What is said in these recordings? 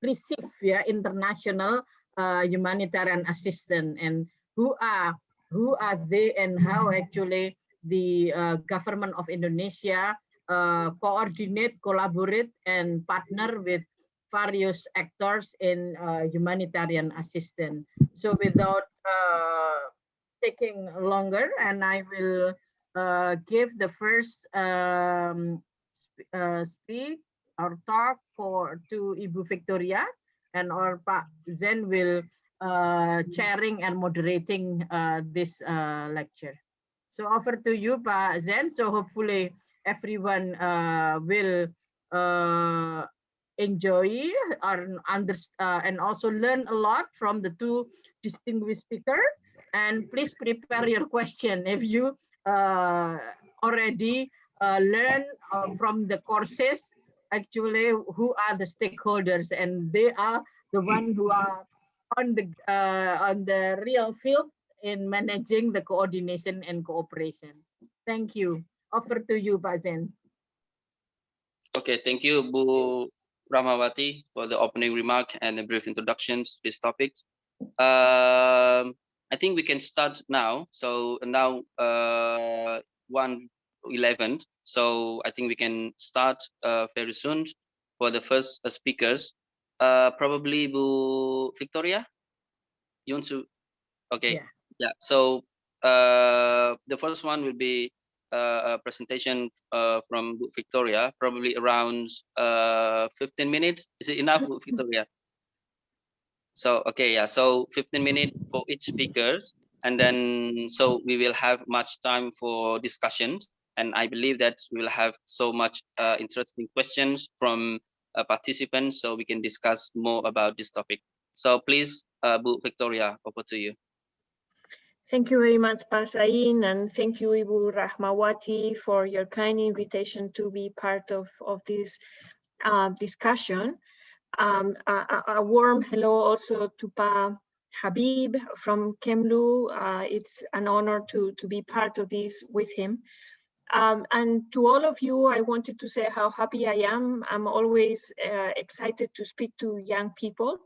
receive international humanitarian assistance, and who are they, and how actually the government of Indonesia coordinate, collaborate, and partner with various actors in humanitarian assistance. So without taking longer, and I will give the first speak or talk to Ibu Victoria, and or Pak Zen will chairing and moderating this lecture. So over to you, Pak Zen. So hopefully everyone will enjoy or understand and also learn a lot from the two distinguished speakers. And please prepare your question if you already learn from the courses, actually who are the stakeholders, and they are the one who are on the real field in managing the coordination and cooperation. Thank you. Over to you, Pak Zen. Okay, thank you, Bu Ramawati, for the opening remark and a brief introduction to this topic. I think we can start now. So now 1:11. So I think we can start very soon for the first speakers. Probably Bu Victoria. You want to? Okay. Yeah. So the first one will be a presentation from Bu Victoria, probably around 15 minutes. Is it enough, Bu Victoria? So, okay, yeah, so 15 minutes for each speakers, and then so we will have much time for discussion, and I believe that we will have so much interesting questions from participants, so we can discuss more about this topic. So please, Bu Victoria, over to you. Thank you very much, Pak Zain, and thank you, Ibu Rahmawati, for your kind invitation to be part of this discussion. A warm hello also to Pa Habib from Kemlu. It's an honor to be part of this with him. And to all of you, I wanted to say how happy I am. I'm always excited to speak to young people.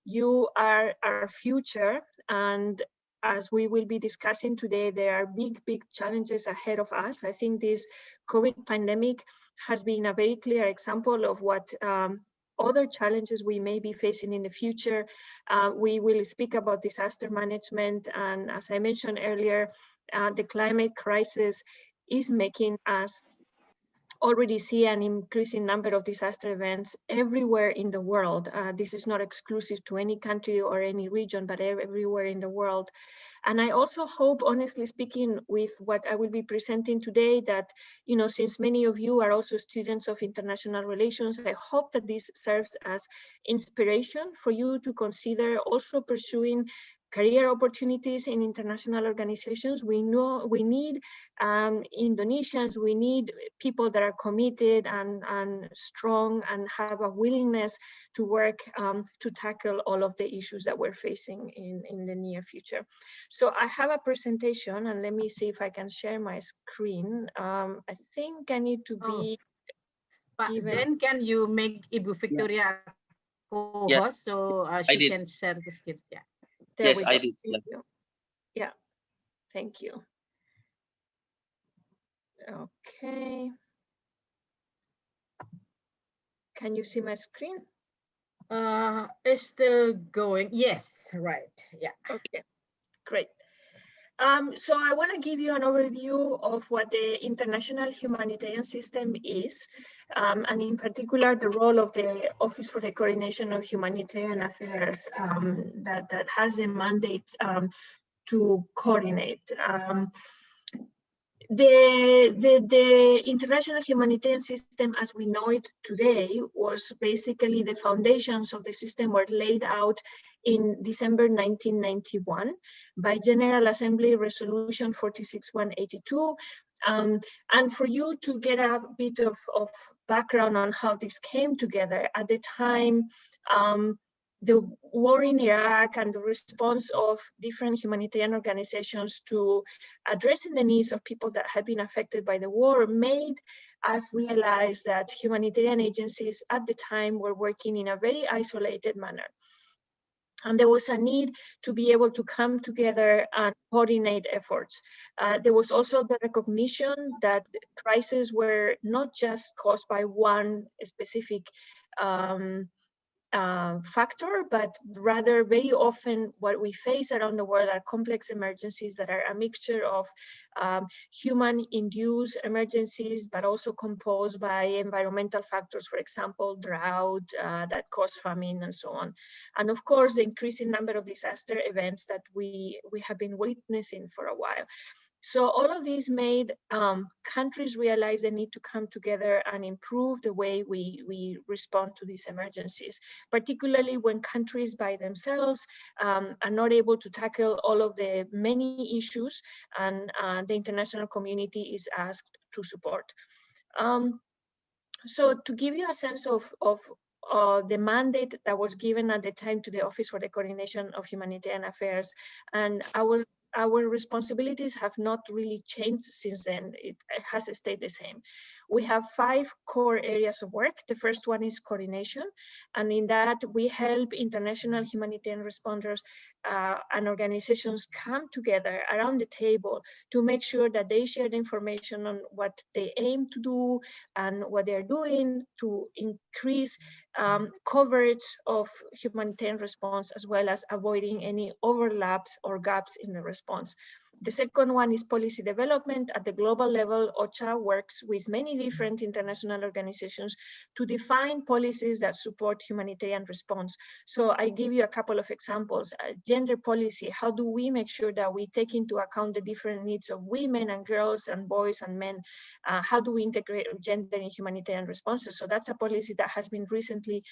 You are our future, and as we will be discussing today, there are big challenges ahead of us. I think this COVID pandemic has been a very clear example of what other challenges we may be facing in the future. We will speak about disaster management, and as I mentioned earlier, the climate crisis is making us already see an increasing number of disaster events everywhere in the world. This is not exclusive to any country or any region, but everywhere in the world. And I also hope, honestly speaking, with what I will be presenting today, that, you know, since many of you are also students of international relations, I hope that this serves as inspiration for you to consider also pursuing career opportunities in international organizations. We know we need Indonesians, we need people that are committed and strong and have a willingness to work to tackle all of the issues that we're facing in the near future. So I have a presentation, and let me see if I can share my screen. I think I need to be... Zen, can you make Ibu Victoria co-host, so she can share the screen? Yeah. Yes, I did. Yeah, thank you. Okay. Can you see my screen? It's still going. Yes, right. Yeah. Okay, great. So I want to give you an overview of what the international humanitarian system is, and in particular the role of the Office for the Coordination of Humanitarian Affairs that has a mandate to coordinate. The international humanitarian system as we know it today was basically the foundations of the system were laid out in December 1991 by General Assembly Resolution 46182. And for you to get a bit of background on how this came together, at the time, the war in Iraq and the response of different humanitarian organizations to addressing the needs of people that had been affected by the war made us realize that humanitarian agencies at the time were working in a very isolated manner. And there was a need to be able to come together and coordinate efforts. There was also the recognition that crises were not just caused by one specific factor, but rather very often what we face around the world are complex emergencies that are a mixture of human-induced emergencies, but also composed by environmental factors, for example, drought that cause famine and so on. And of course, the increasing number of disaster events that we have been witnessing for a while. So all of these made countries realize they need to come together and improve the way we respond to these emergencies, particularly when countries by themselves are not able to tackle all of the many issues, and the international community is asked to support. So to give you a sense of the mandate that was given at the time to the Office for the Coordination of Humanitarian Affairs, and our responsibilities have not really changed since then. It has stayed the same. We have 5 core areas of work. The first one is coordination, and in that we help international humanitarian responders and organizations come together around the table to make sure that they share the information on what they aim to do and what they're doing to increase coverage of humanitarian response, as well as avoiding any overlaps or gaps in the response. The second one is policy development. At the global level, OCHA works with many different international organizations to define policies that support humanitarian response. So I give you a couple of examples. Gender policy, how do we make sure that we take into account the different needs of women and girls and boys and men? How do we integrate gender in humanitarian responses? So that's a policy that has been recently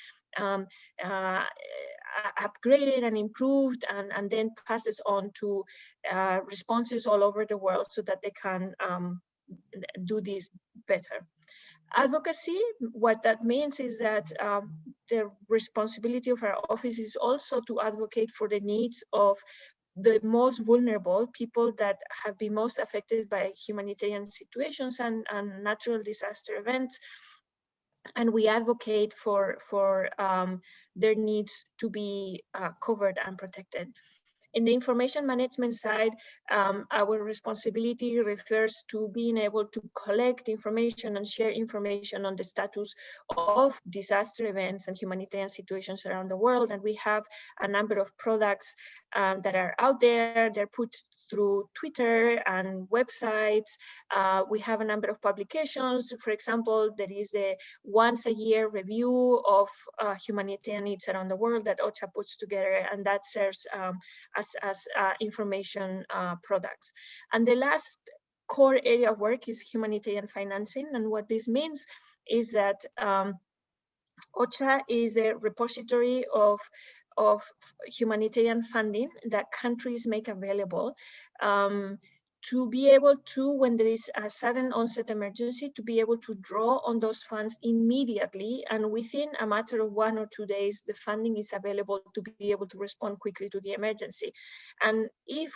upgraded and improved, and then passes on to responses all over the world so that they can do this better. Advocacy, what that means is that the responsibility of our office is also to advocate for the needs of the most vulnerable people that have been most affected by humanitarian situations and natural disaster events. And we advocate for their needs to be covered and protected. In the information management side, our responsibility refers to being able to collect information and share information on the status of disaster events and humanitarian situations around the world. And we have a number of products that are out there. They're put through Twitter and websites. We have a number of publications. For example, there is a once-a-year review of humanitarian needs around the world that OCHA puts together, and that serves as information products. And the last core area of work is humanitarian financing. And what this means is that OCHA is the repository of humanitarian funding that countries make available to be able to, when there is a sudden onset emergency, to be able to draw on those funds immediately, and within a matter of 1 or 2 days, the funding is available to be able to respond quickly to the emergency. And if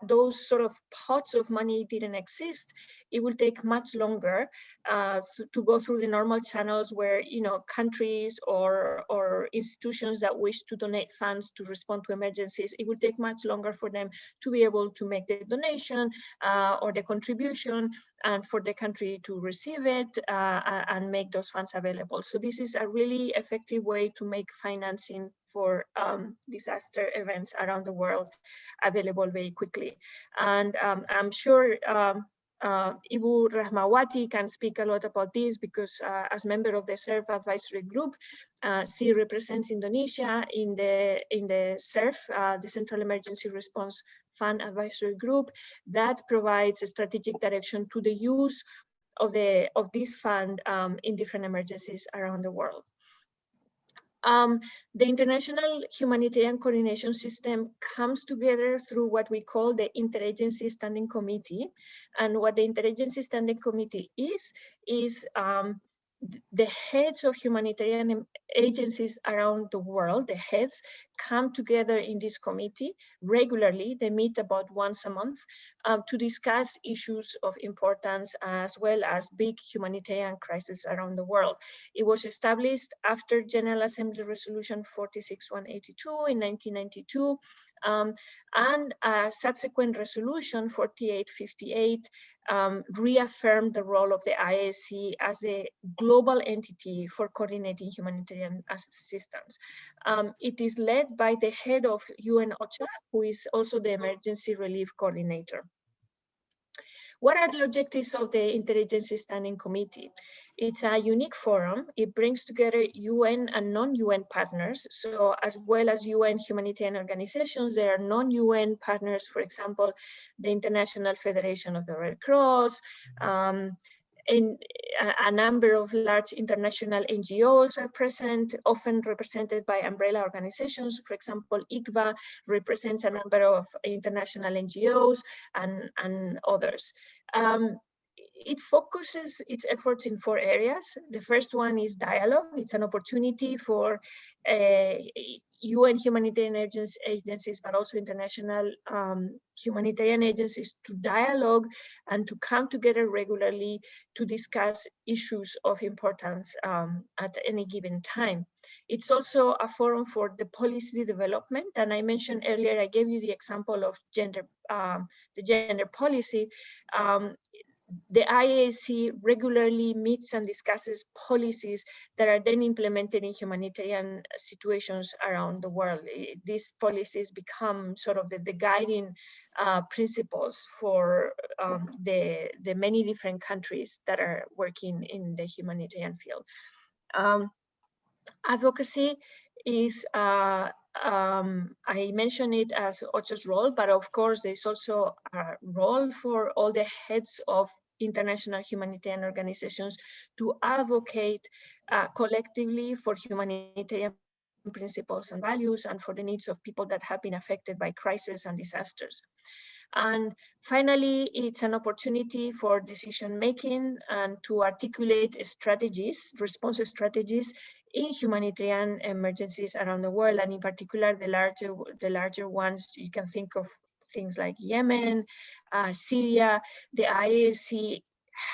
those sort of pots of money didn't exist, it will take much longer to go through the normal channels where, you know, countries or institutions that wish to donate funds to respond to emergencies, it will take much longer for them to be able to make the donation or the contribution, and for the country to receive it and make those funds available. So this is a really effective way to make financing for disaster events around the world available very quickly. And I'm sure Ibu Rahmawati can speak a lot about this, because as member of the SERF advisory group, she represents Indonesia in the SERF, the Central Emergency Response Fund advisory group, that provides a strategic direction to the use of this fund in different emergencies around the world. The International Humanitarian Coordination System comes together through what we call the Interagency Standing Committee. And what the Interagency Standing Committee is the heads of humanitarian agencies around the world, the heads come together in this committee regularly. They meet about once a month, to discuss issues of importance as well as big humanitarian crises around the world. It was established after General Assembly Resolution 46182 in 1992, and a subsequent resolution 4858 reaffirmed the role of the IAC as a global entity for coordinating humanitarian assistance. It is led by the head of UN OCHA, who is also the emergency relief coordinator. What are the objectives of the Interagency Standing Committee? It's a unique forum. It brings together UN and non-UN partners. So as well as UN humanitarian organizations, there are non-UN partners, for example, the International Federation of the Red Cross, in a number of large international NGOs are present, often represented by umbrella organizations. For example, ICVA represents a number of international NGOs and others. It focuses its efforts in 4 areas. The first one is dialogue. It's an opportunity for UN humanitarian agencies, but also international humanitarian agencies to dialogue and to come together regularly to discuss issues of importance at any given time. It's also a forum for the policy development. And I mentioned earlier, I gave you the example of the gender policy. The IAC regularly meets and discusses policies that are then implemented in humanitarian situations around the world. These policies become sort of the guiding principles for the many different countries that are working in the humanitarian field. Advocacy is, I mentioned it as OCHA's role, but of course there's also a role for all the heads of international humanitarian organizations to advocate collectively for humanitarian principles and values and for the needs of people that have been affected by crises and disasters. And finally, it's an opportunity for decision making and to articulate strategies, response strategies in humanitarian emergencies around the world, and in particular the larger ones. You can think of things like Yemen, Syria. The IAC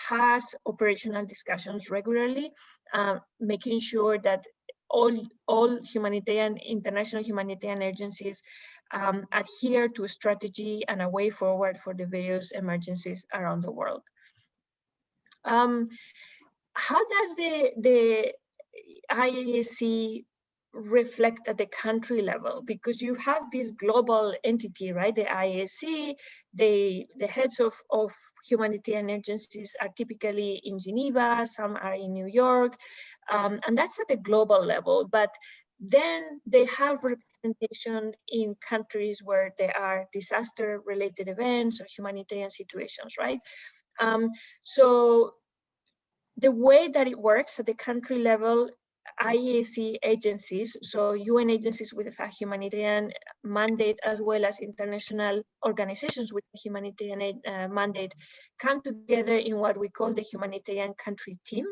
has operational discussions regularly, making sure that all international humanitarian agencies adhere to a strategy and a way forward for the various emergencies around the world. How does the IAC reflect at the country level? Because you have this global entity, right? The IAC, the heads of humanitarian agencies are typically in Geneva, some are in New York, and that's at the global level. But then they have representation in countries where there are disaster-related events or humanitarian situations, right? So the way that it works at the country level, IAC agencies, so UN agencies with a humanitarian mandate, as well as international organizations with a humanitarian mandate, come together in what we call the humanitarian country team.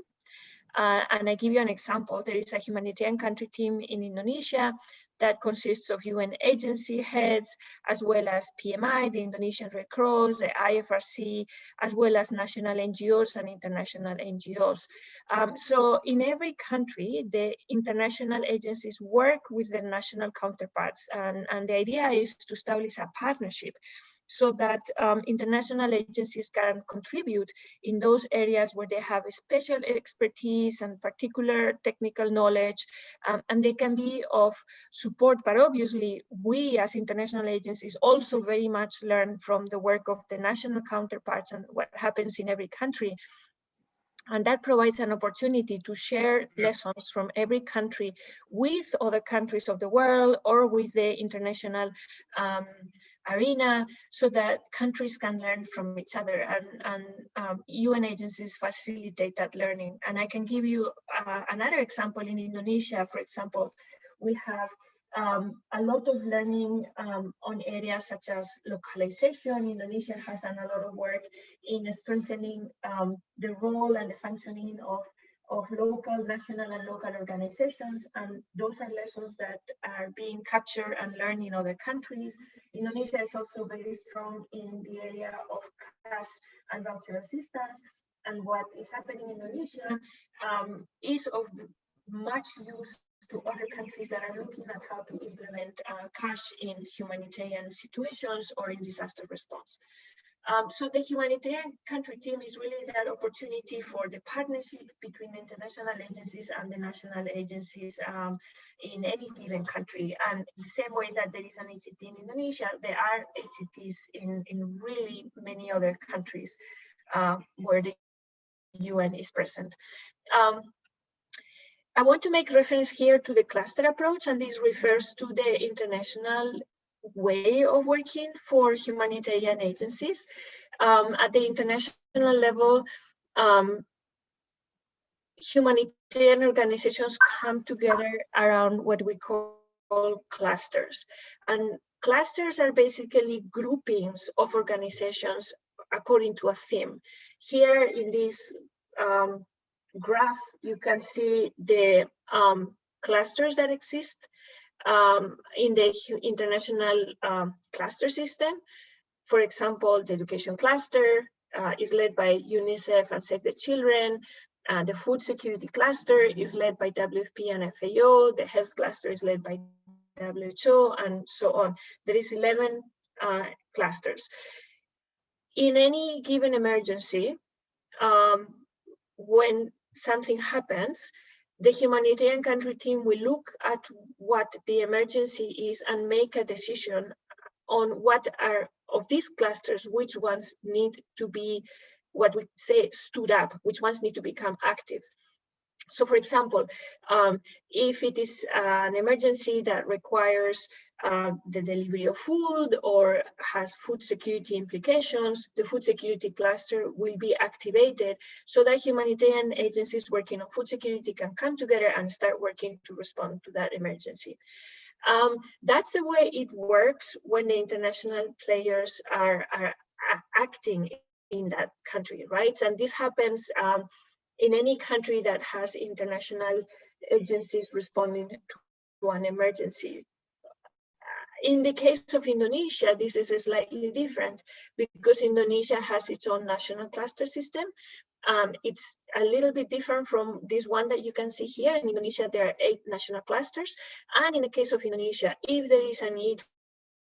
And I give you an example. There is a humanitarian country team in Indonesia that consists of UN agency heads, as well as PMI, the Indonesian Red Cross, the IFRC, as well as national NGOs and international NGOs. So in every country, the international agencies work with their national counterparts. And the idea is to establish a partnership so that international agencies can contribute in those areas where they have a special expertise and particular technical knowledge, and they can be of support. But obviously, we as international agencies also very much learn from the work of the national counterparts and what happens in every country. And that provides an opportunity to share lessons from every country with other countries of the world or with the international arena, so that countries can learn from each other, and UN agencies facilitate that learning. And I can give you another example. In Indonesia, for example, we have a lot of learning on areas such as localization. Indonesia has done a lot of work in strengthening the role and the functioning of of local, national, and local organizations, and those are lessons that are being captured and learned in other countries. Indonesia is also very strong in the area of cash and voucher assistance, and what is happening in Indonesia is of much use to other countries that are looking at how to implement cash in humanitarian situations or in disaster response. So the humanitarian country team is really that opportunity for the partnership between the international agencies and the national agencies in any given country. And the same way that there is an HET in Indonesia, there are HETs in really many other countries where the UN is present. I want to make reference here to the cluster approach, and this refers to the international way of working for humanitarian agencies. At the international level, humanitarian organizations come together around what we call clusters. And clusters are basically groupings of organizations according to a theme. Here in this graph, you can see the clusters that exist in the international cluster system. For example, the education cluster is led by UNICEF and Save the Children. The food security cluster is led by WFP and FAO. The health cluster is led by WHO, and so on. There is 11 clusters. In any given emergency, when something happens, the humanitarian country team will look at what the emergency is and make a decision on what are of these clusters, which ones need to be, what we say, stood up, which ones need to become active. So for example, if it is an emergency that requires the delivery of food or has food security implications, the food security cluster will be activated so that humanitarian agencies working on food security can come together and start working to respond to that emergency. That's the way it works when the international players are acting in that country, right? And this happens in any country that has international agencies responding to an emergency. In the case of Indonesia, this is slightly different because Indonesia has its own national cluster system. It's a little bit different from this one that you can see here. In Indonesia, there are 8 national clusters. And in the case of Indonesia, if there is a need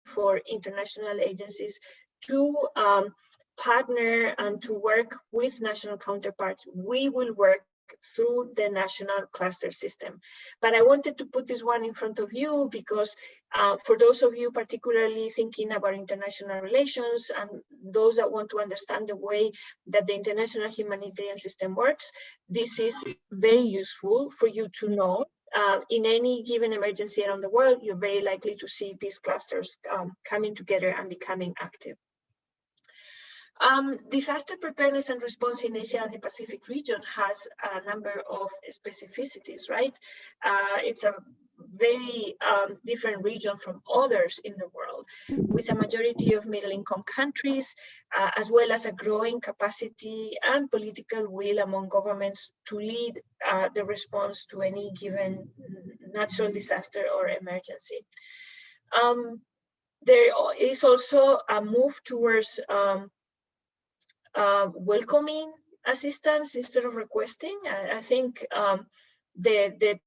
for international agencies to partner and to work with national counterparts, we will work through the national cluster system. But I wanted to put this one in front of you because for those of you particularly thinking about international relations and those that want to understand the way that the international humanitarian system works, this is very useful for you to know. In any given emergency around the world, you're very likely to see these clusters coming together and becoming active. Disaster preparedness and response in Asia and the Pacific region has a number of specificities, right? It's a very different region from others in the world, with a majority of middle-income countries, as well as a growing capacity and political will among governments to lead the response to any given natural disaster or emergency. There is also a move towards welcoming assistance instead of requesting. I think the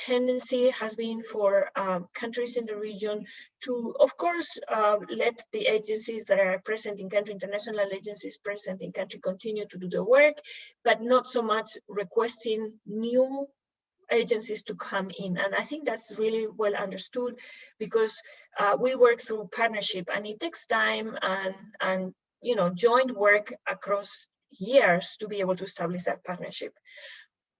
tendency has been for countries in the region to, of course, let the agencies that are present in country, international agencies present in country, continue to do the work, but not so much requesting new agencies to come in. And I think that's really well understood because we work through partnership and it takes time and joint work across years to be able to establish that partnership.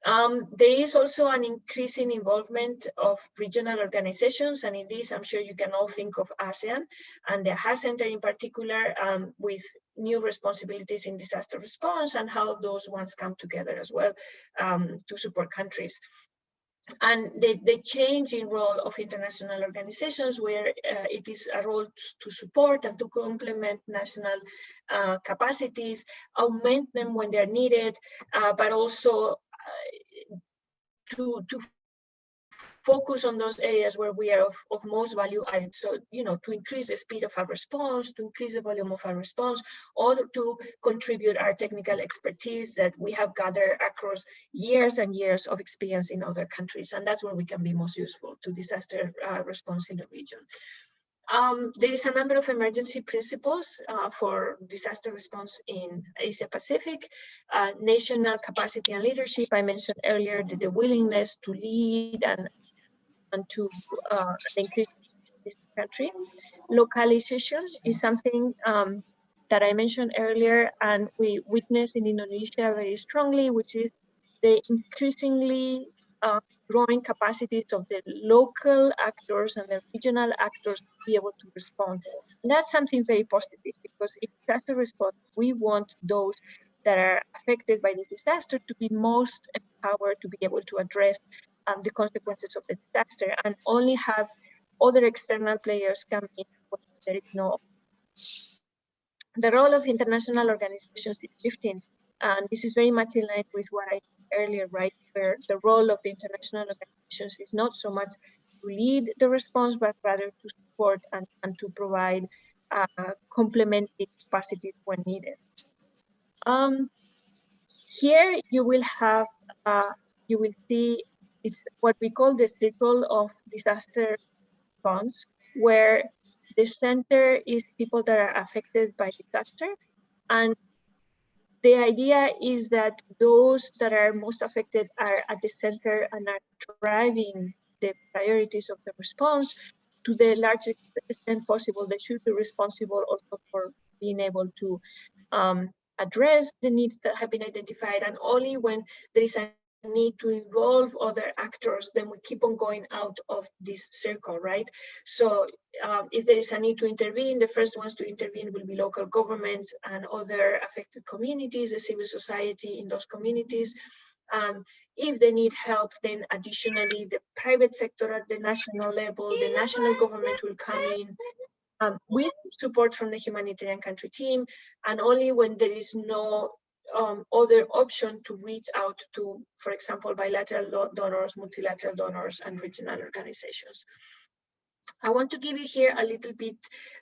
There is also an increasing involvement of regional organizations, and in this, I'm sure you can all think of ASEAN and the HA Center in particular, with new responsibilities in disaster response and how those ones come together as well to support countries. And the change in role of international organizations, where it is a role to support and to complement national capacities, augment them when they're needed, but also to focus on those areas where we are of most value added. So, to increase the speed of our response, to increase the volume of our response, or to contribute our technical expertise that we have gathered across years and years of experience in other countries. And that's where we can be most useful to disaster response in the region. There is a number of emergency principles for disaster response in Asia Pacific. National capacity and leadership, I mentioned earlier, the willingness to lead and to increase this country. Localization is something that I mentioned earlier, and we witness in Indonesia very strongly, which is the increasingly growing capacities of the local actors and the regional actors to be able to respond. And that's something very positive, because in disaster response, we want those that are affected by the disaster to be most empowered to be able to address the consequences of the disaster, and only have other external players come in when there is no. The role of international organizations is shifting, and this is very much in line with what I said earlier, right? Where the role of the international organizations is not so much to lead the response, but rather to support and to provide complementary capacities when needed. Here you will have, you will see, it's what we call the circle of disaster response, where the center is people that are affected by disaster. And the idea is that those that are most affected are at the center and are driving the priorities of the response to the largest extent possible. They should be responsible also for being able to address the needs that have been identified, and only when there is a need to involve other actors, then we keep on going out of this circle, right? So if there is a need to intervene, the first ones to intervene will be local governments and other affected communities, the civil society in those communities. If they need help, then additionally, the private sector at the national level, the national government will come in with support from the humanitarian country team, and only when there is no other option to reach out to, for example, bilateral donors, multilateral donors, and regional organizations. I want to give you here a little bit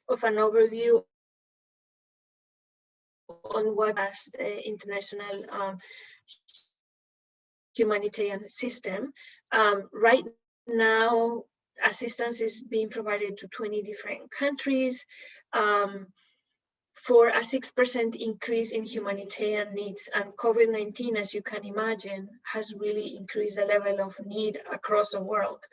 of an overview on what as the international humanitarian system. Right now, assistance is being provided to 20 different countries. For a 6% increase in humanitarian needs, and COVID-19, as you can imagine, has really increased the level of need across the world.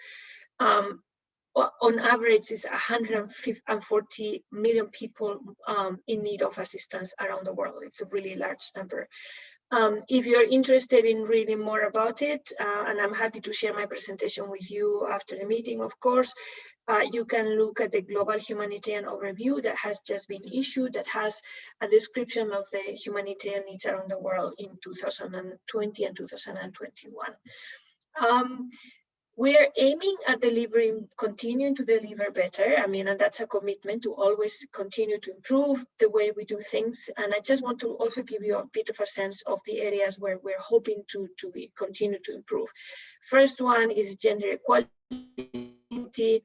On average, it's 140 million people in need of assistance around the world. It's a really large number. If you're interested in reading more about it, and I'm happy to share my presentation with you after the meeting, of course, you can look at the Global Humanitarian Overview that has just been issued, that has a description of the humanitarian needs around the world in 2020 and 2021. We're aiming at delivering, continuing to deliver better. I mean, and that's a commitment to always continue to improve the way we do things. And I just want to also give you a bit of a sense of the areas where we're hoping to continue to improve. First one is gender equality.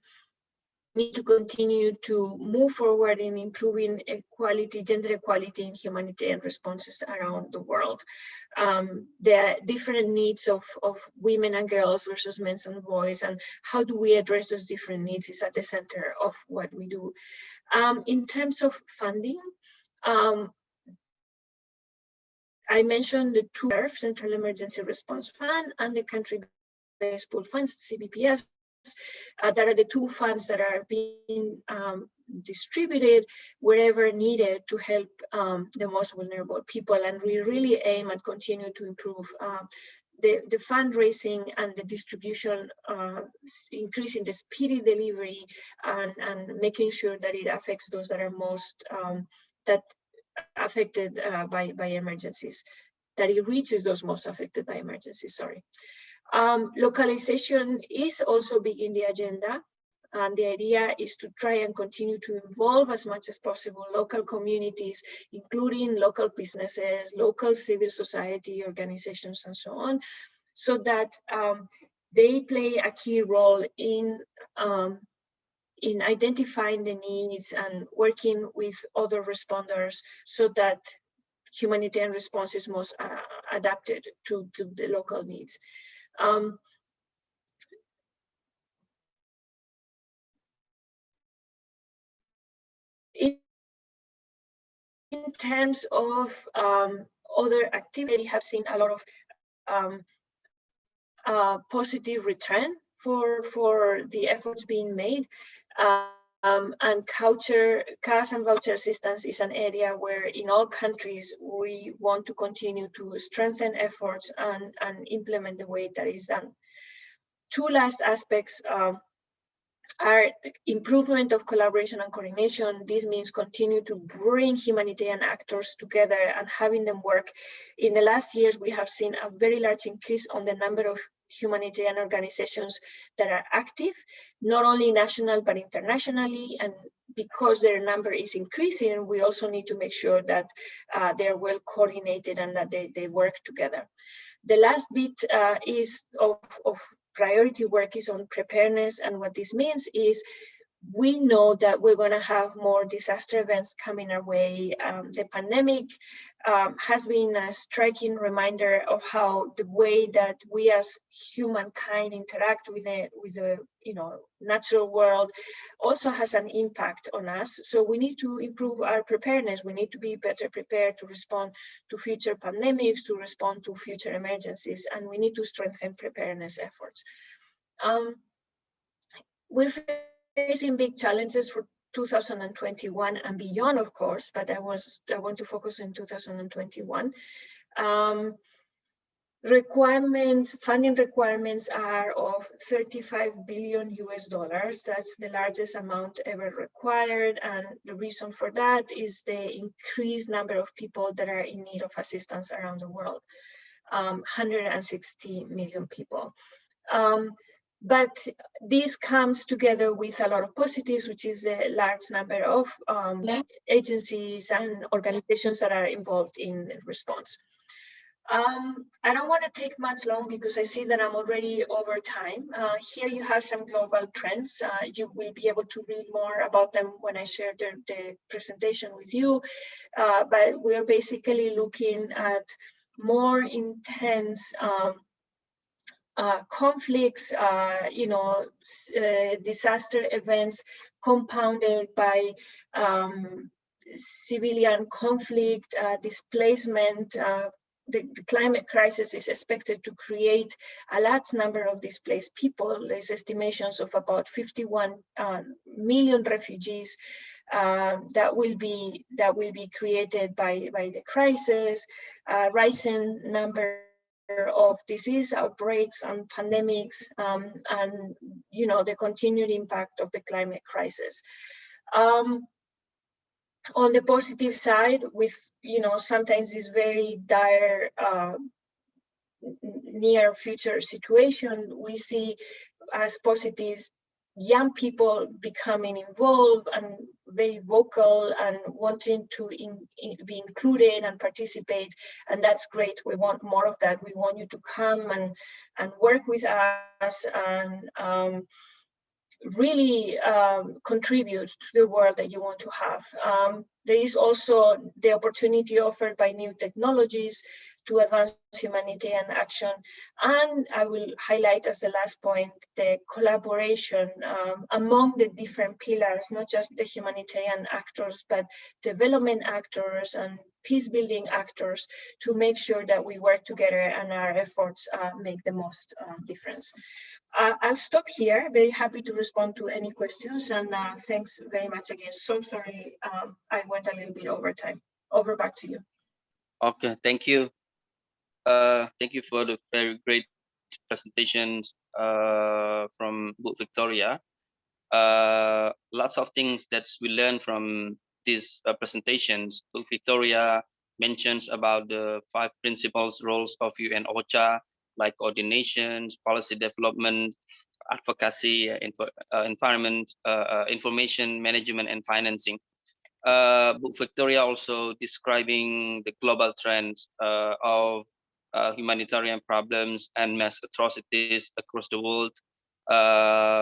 We need to continue to move forward in improving equality, gender equality in humanitarian responses around the world. There are different needs of women and girls versus men and boys, and how do we address those different needs is at the center of what we do. In terms of funding, I mentioned the two Central Emergency Response Fund and the country-based pool funds, CBPFs. That are the two funds that are being distributed wherever needed to help the most vulnerable people. And we really aim at continue to improve the fundraising and the distribution, increasing the speedy delivery and making sure that it affects those that are most affected by emergencies, that it reaches those most affected by emergencies, sorry. Localization is also big in the agenda, and the idea is to try and continue to involve as much as possible local communities, including local businesses, local civil society organizations, and so on, so that they play a key role in identifying the needs and working with other responders so that humanitarian response is most adapted to the local needs. In terms of other activity, have seen a lot of positive return for the efforts being made. And cash and voucher assistance is an area where in all countries we want to continue to strengthen efforts and implement the way that is done. Two last aspects are improvement of collaboration and coordination. This means continue to bring humanitarian actors together and having them work. In the last years, we have seen a very large increase on the number of humanitarian organizations that are active, not only national, but internationally. And because their number is increasing, we also need to make sure that they're well coordinated and that they work together. The last bit is of priority work is on preparedness, and what this means is we know that we're going to have more disaster events coming our way. The pandemic has been a striking reminder of how the way that we as humankind interact with the natural world also has an impact on us. So we need to improve our preparedness. We need to be better prepared to respond to future pandemics, to respond to future emergencies, and we need to strengthen preparedness efforts. We're facing big challenges for 2021 and beyond, of course, but I want to focus on 2021. Funding requirements are of $35 billion US. That's the largest amount ever required. And the reason for that is the increased number of people that are in need of assistance around the world, 160 million people. But this comes together with a lot of positives, which is the large number of agencies and organizations that are involved in response. I don't want to take much long because I see that I'm already over time. Here you have some global trends. You will be able to read more about them when I share the presentation with you. But we're basically looking at more intense conflicts, disaster events compounded by civilian conflict, displacement. The climate crisis is expected to create a large number of displaced people. There's estimations of about 51 million refugees that will be created by the crisis, rising number of disease outbreaks and pandemics, and the continued impact of the climate crisis. On the positive side, with sometimes this very dire near future situation, we see as positives young people becoming involved and very vocal and wanting to be included and participate, and that's great. We want more of that. We want you to come and work with us and really contribute to the world that you want to have. There is also the opportunity offered by new technologies to advance humanitarian action. And I will highlight as the last point, the collaboration among the different pillars, not just the humanitarian actors, but development actors and peace building actors to make sure that we work together and our efforts make the most difference. I'll stop here. Very happy to respond to any questions, and thanks very much again. So sorry, I went a little bit over time. Over back to you. Okay, thank you. Thank you for the very great presentations from Bu Victoria. Lots of things that we learned from these presentations. Bu Victoria mentions about the 5 principles roles of UN OCHA, like coordination, policy development, advocacy, environment, information management, and financing. Bu Victoria also describing the global trend of humanitarian problems and mass atrocities across the world,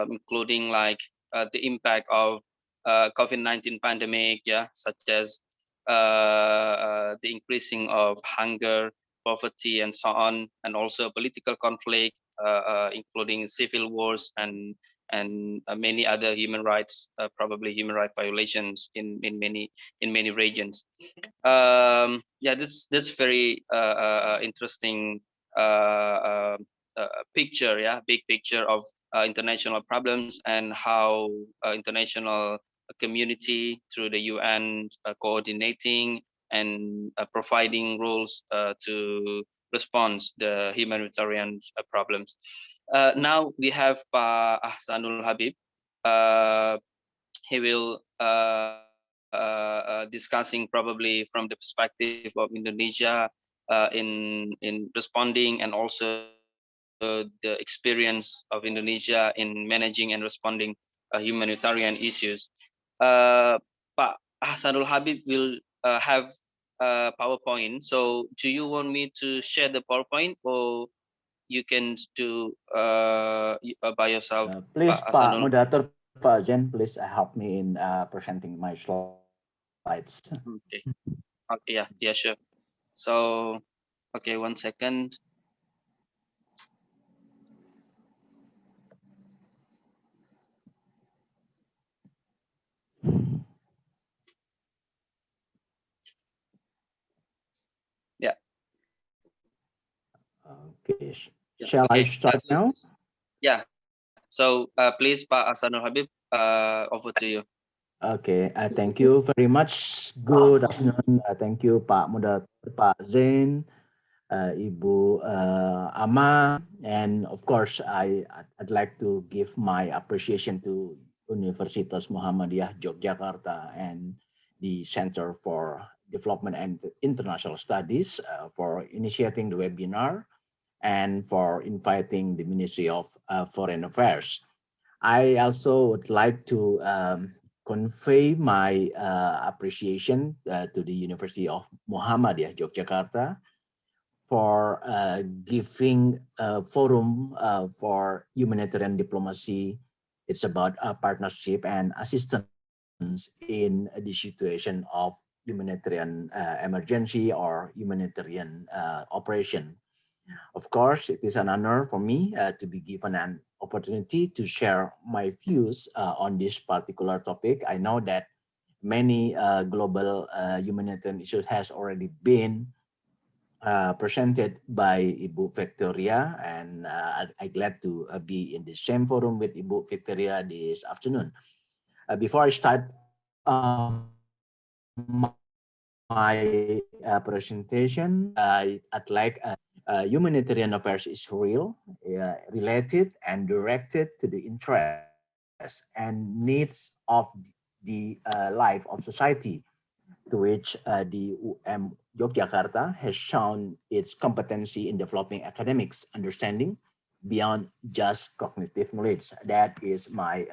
including like the impact of COVID-19 pandemic, yeah, such as the increasing of hunger, poverty, and so on, and also political conflict, including civil wars and many other human rights, probably human rights violations in many regions. Yeah, this very interesting picture, yeah, big picture of international problems and how international community through the UN coordinating and providing rules to respond the humanitarian problems. Now we have Pa Ahsanul Habib. Uh, he will discussing probably from the perspective of Indonesia in responding, and also the experience of Indonesia in managing and responding humanitarian issues. Pak Ahsanul Habib will have PowerPoint. So do you want me to share the PowerPoint, or you can do by yourself, Please, Pak Pak Ahsanul? Moderator, Pak Jen, please help me in presenting my slides. Okay. Okay. Yeah. Yeah. Sure. So, okay. 1 second. Yeah. Okay. Yeah. Shall I Okay. Yeah. start now? Yeah. So, please, Pak Ahsanul Habib, over to you. Okay, thank you very much. Good afternoon. Thank you, Pak Moderator, Pak Zain, Ibu Ama, and of course, I'd like to give my appreciation to Universitas Muhammadiyah Yogyakarta and the Center for Development and International Studies for initiating the webinar and for inviting the Ministry of Foreign Affairs. I also would like to convey my appreciation to the University of Muhammadiyah Yogyakarta for giving a forum for humanitarian diplomacy. It's about a partnership and assistance in the situation of humanitarian emergency or humanitarian operation. Of course, it is an honor for me to be given an opportunity to share my views on this particular topic. I know that many global humanitarian issues has already been presented by Ibu Victoria, and I'm glad to be in the same forum with Ibu Victoria this afternoon. Before I start my presentation, I'd like humanitarian affairs is real, related, and directed to the interests and needs of the life of society, to which the UM Yogyakarta has shown its competency in developing academics understanding beyond just cognitive knowledge. That is my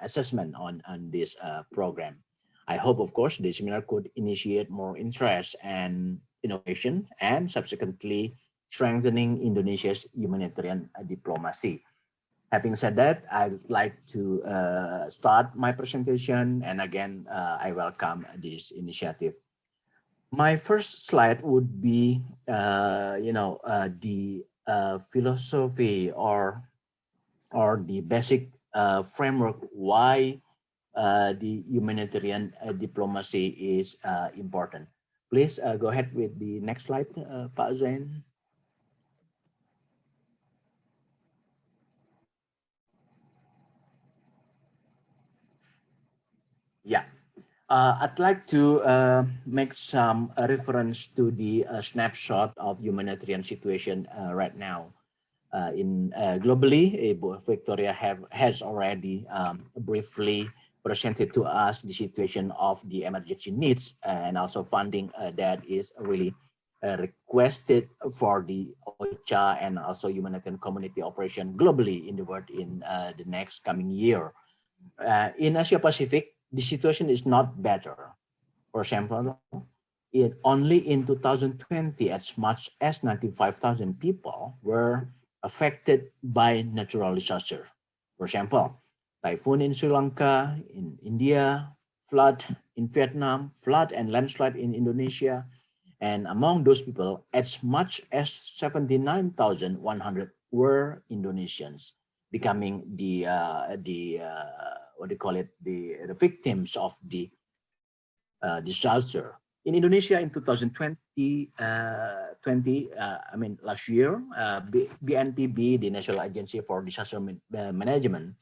assessment on this program. I hope, of course, the seminar could initiate more interest and innovation and subsequently strengthening Indonesia's humanitarian diplomacy. Having said that, I'd like to start my presentation, and again, I welcome this initiative. My first slide would be, the philosophy or the basic framework why the humanitarian diplomacy is important. Please go ahead with the next slide, Pak Zain. Yeah. I'd like to make some reference to the snapshot of humanitarian situation right now. In globally, Victoria has already briefly presented to us the situation of the emergency needs and also funding that is really requested for the OCHA and also humanitarian community operation globally in the world in the next coming year. In Asia Pacific, the situation is not better. For example, only in 2020, as much as 95,000 people were affected by natural disaster. For example, typhoon in Sri Lanka, in India, flood in Vietnam, flood and landslide in Indonesia, and among those people, as much as 79,100 were Indonesians, becoming what do you call it, the victims of the disaster. In Indonesia in 2020, last year, BNPB, the National Agency for Disaster Management,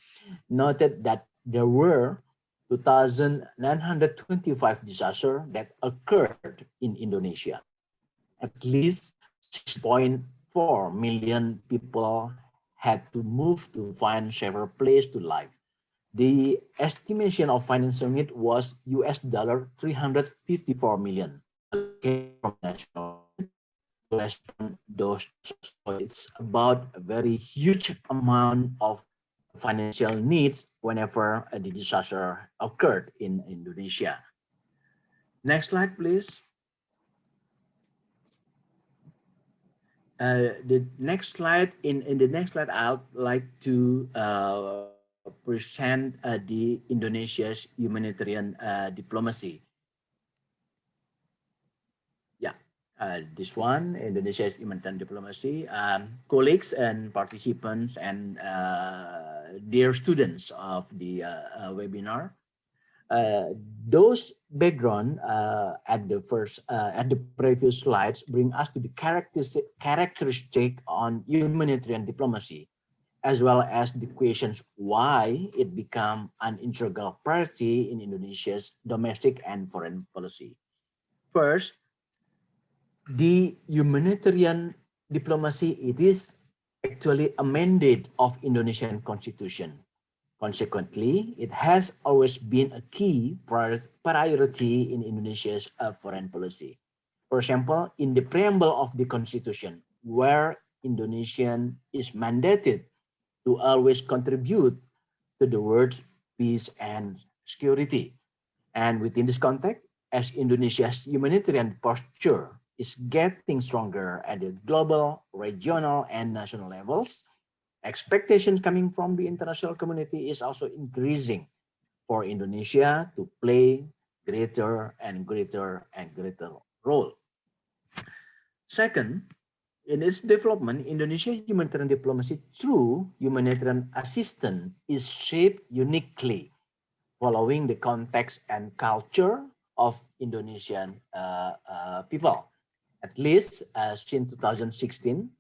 noted that there were 2,925 disasters that occurred in Indonesia. At least 6.4 million people had to move to find safer place to live. The estimation of financial need was US dollar 354 million allocated from national to respond those. So it's about a very huge amount of financial needs whenever the disaster occurred in Indonesia. Next slide, please. The next slide, in the next slide, I'd like to present the Indonesia's humanitarian diplomacy. Yeah, this one, Indonesia's humanitarian diplomacy. Colleagues and participants and dear students of the webinar, those background at the previous slides bring us to the characteristic on humanitarian diplomacy, as well as the questions why it became an integral priority in Indonesia's domestic and foreign policy. First, the humanitarian diplomacy, it is actually a mandate of Indonesian constitution. Consequently, it has always been a key priority in Indonesia's foreign policy. For example, in the preamble of the constitution, where Indonesian is mandated to always contribute to the words peace and security. And within this context, as Indonesia's humanitarian posture is getting stronger at the global, regional, and national levels, expectations coming from the international community is also increasing for Indonesia to play greater and greater and greater role. Second, in its development, Indonesia's humanitarian diplomacy through humanitarian assistance is shaped uniquely following the context and culture of Indonesian people. At least since 2016,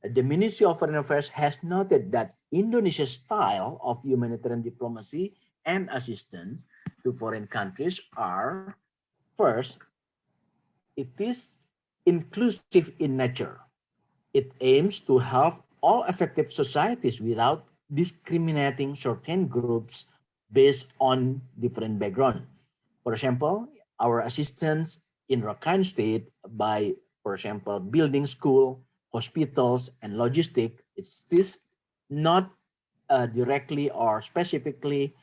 the Ministry of Foreign Affairs has noted that Indonesia's style of humanitarian diplomacy and assistance to foreign countries are, first, it is inclusive in nature. It aims to help all affected societies without discriminating certain groups based on different background. For example, our assistance in Rakhine State by, for example, building school, hospitals, and logistics, it's this not directly or specifically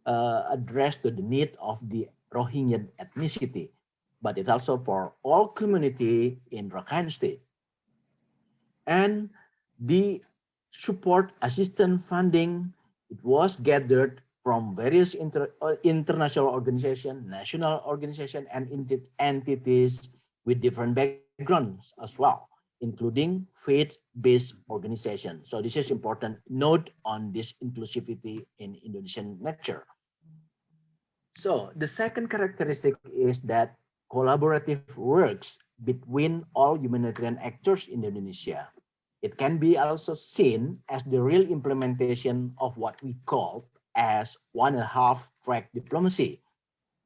addressed to the need of the Rohingya ethnicity, but it's also for all community in Rakhine State. And the support assistance funding, it was gathered from various international organizations, national organizations, and entities with different backgrounds as well, including faith-based organizations. So this is important note on this inclusivity in Indonesian nature. So the second characteristic is that collaborative works between all humanitarian actors in Indonesia. It can be also seen as the real implementation of what we call as 1.5 track diplomacy.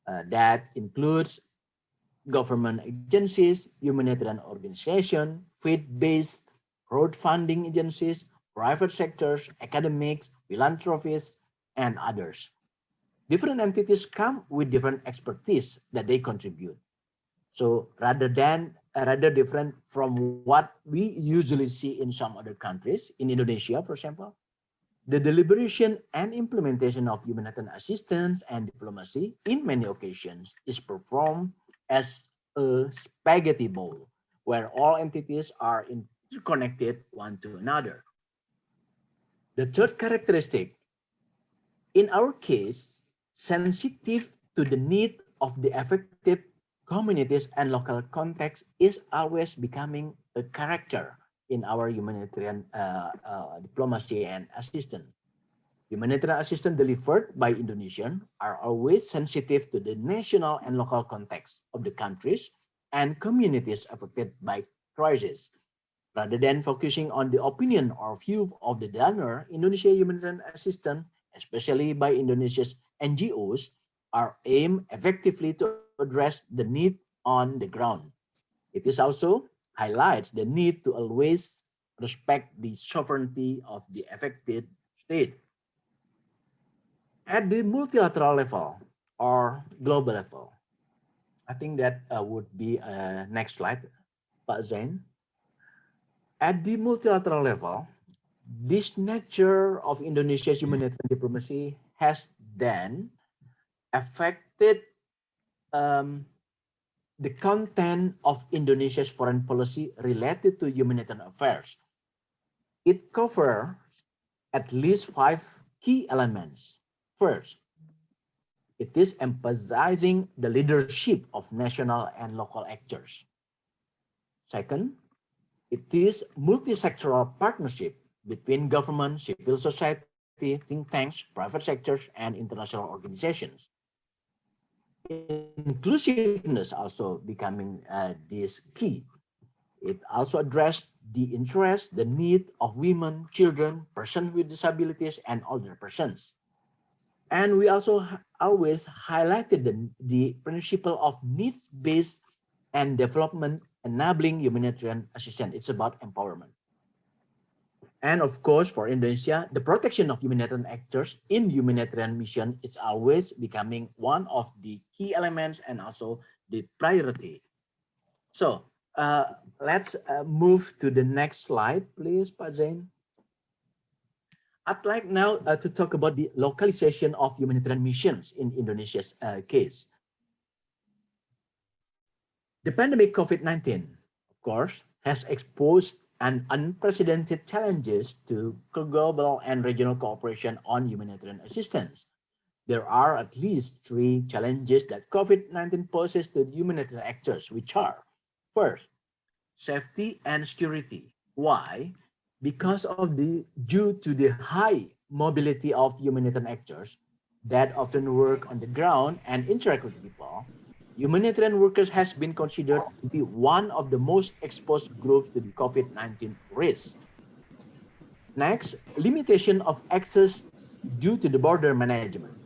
That includes government agencies, humanitarian organizations, faith-based crowdfunding agencies, private sectors, academics, philanthropists, and others. Different entities come with different expertise that they contribute. So rather different from what we usually see in some other countries, in Indonesia, for example, the deliberation and implementation of humanitarian assistance and diplomacy in many occasions is performed as a spaghetti bowl where all entities are interconnected one to another. The third characteristic, in our case, sensitive to the need of the affected communities and local context is always becoming a character in our humanitarian diplomacy and assistance. Humanitarian assistance delivered by Indonesian are always sensitive to the national and local context of the countries and communities affected by crisis. Rather than focusing on the opinion or view of the donor, Indonesia humanitarian assistance, especially by Indonesia's NGOs, are aimed effectively to address the need on the ground. It is also highlights the need to always respect the sovereignty of the affected state. At the multilateral level or global level, I think that would be next slide, Pak Zain. At the multilateral level, this nature of Indonesia's humanitarian diplomacy has then affected um, the content of Indonesia's foreign policy related to humanitarian affairs. It covers at least 5 key elements. First, it is emphasizing the leadership of national and local actors. Second, it is multi-sectoral partnership between government, civil society, think tanks, private sectors, and international organizations. Inclusiveness also becoming this key. It also addressed the interest, the need of women, children, persons with disabilities, and older persons. And we also always highlighted the principle of needs-based and development enabling humanitarian assistance. It's about empowerment. And of course, for Indonesia, the protection of humanitarian actors in humanitarian mission is always becoming one of the key elements and also the priority. So let's move to the next slide, please, Pak Zain. I'd like now to talk about the localization of humanitarian missions in Indonesia's case. The pandemic COVID-19, of course, has exposed an unprecedented challenges to global and regional cooperation on humanitarian assistance. There are at least 3 challenges that COVID-19 poses to humanitarian actors, which are, first, safety and security. Why? Because of due to the high mobility of humanitarian actors that often work on the ground and interact with people, humanitarian workers has been considered to be one of the most exposed groups to the COVID-19 risk. Next, limitation of access due to the border management.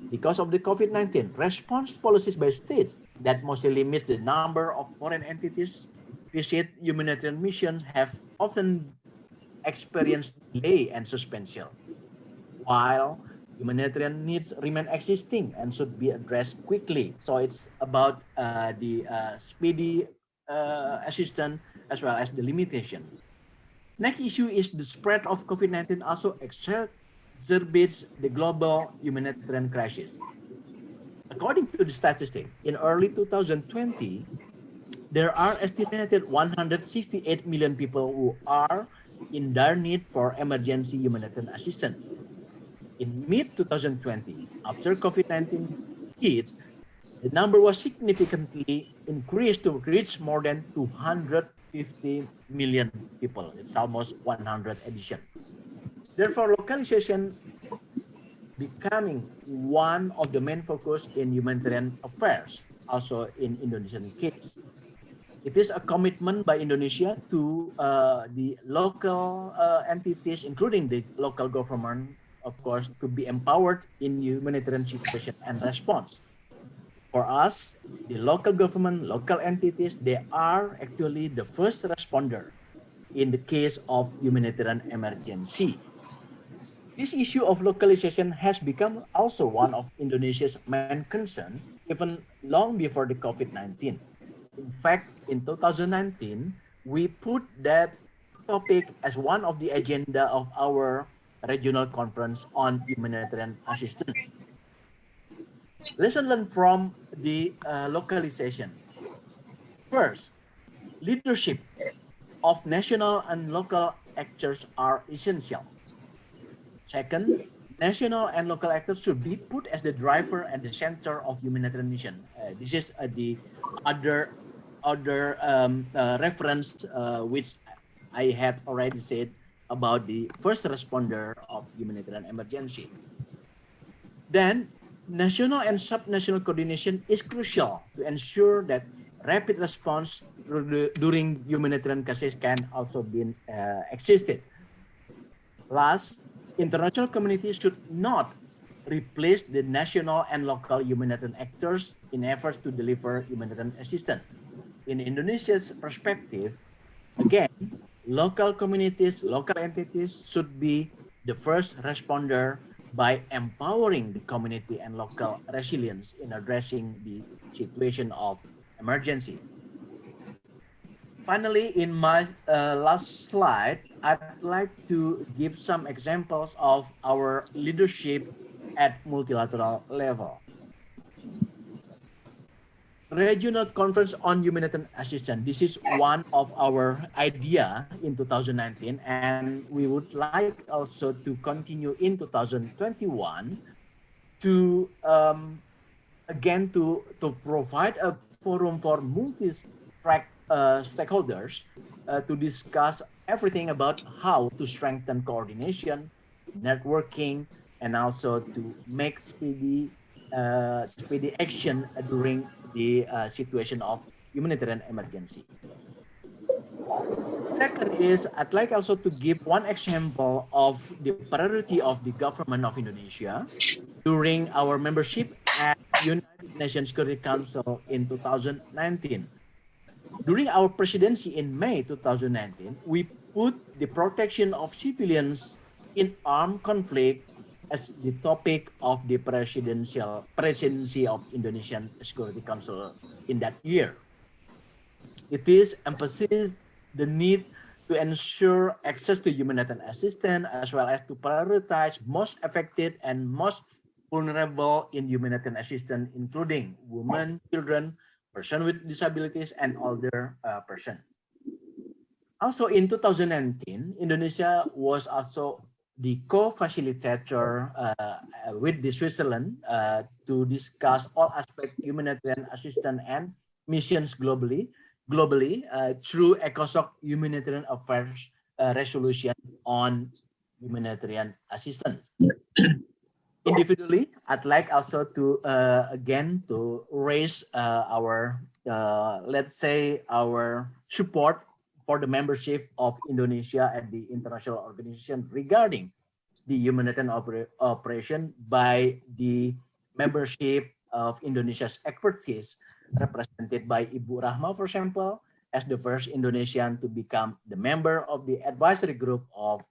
Because of the COVID-19, response policies by states that mostly limit the number of foreign entities visit humanitarian missions have often experienced delay and suspension, while humanitarian needs remain existing and should be addressed quickly. So it's about the speedy assistance as well as the limitation. Next issue is the spread of COVID-19 also exacerbates the global humanitarian crisis. According to the statistic, in early 2020, there are estimated 168 million people who are in dire need for emergency humanitarian assistance. In mid-2020, after COVID-19 hit, the number was significantly increased to reach more than 250 million people. It's almost 100 addition. Therefore, localization becoming one of the main focus in humanitarian affairs, also in Indonesian case. It is a commitment by Indonesia to the local entities, including the local government, of course, to be empowered in humanitarian situation and response. For us, the local government, local entities, they are actually the first responder in the case of humanitarian emergency. This issue of localization has become also one of Indonesia's main concerns, even long before the COVID-19. In fact, in 2019, we put that topic as one of the agenda of our regional conference on humanitarian assistance. Lesson learned from the localization. First, leadership of national and local actors are essential. Second, national and local actors should be put as the driver and the center of humanitarian mission. This is the other reference which I have already said about the first responder of humanitarian emergency. Then, national and subnational coordination is crucial to ensure that rapid response during humanitarian crisis can also be existed. Last, international community should not replace the national and local humanitarian actors in efforts to deliver humanitarian assistance. In Indonesia's perspective, again, local communities, local entities should be the first responder by empowering the community and local resilience in addressing the situation of emergency. Finally, in my last slide, I'd like to give some examples of our leadership at multilateral level. Regional Conference on Humanitarian Assistance. This is one of our idea in 2019, and we would like also to continue in 2021 to again to provide a forum for multi-track stakeholders to discuss everything about how to strengthen coordination, networking, and also to make speedy action during the situation of humanitarian emergency. Second is I'd like also to give one example of the priority of the government of Indonesia during our membership at United Nations Security Council in 2019. During our presidency in May 2019, we put the protection of civilians in armed conflict as the topic of the presidency of Indonesian Security Council in that year. It is emphasized the need to ensure access to humanitarian assistance as well as to prioritize most affected and most vulnerable in humanitarian assistance, including women, children, persons with disabilities, and older persons. Also in 2019, Indonesia was also the co-facilitator with the Switzerland to discuss all aspects humanitarian assistance and missions globally through ECOSOC Humanitarian Affairs resolution on humanitarian assistance. Individually, I'd like also to again to raise our let's say our support for the membership of Indonesia at the international organization regarding the humanitarian operation by the membership of Indonesia's expertise represented by Ibu Rahma, for example, as the first Indonesian to become the member of the advisory group of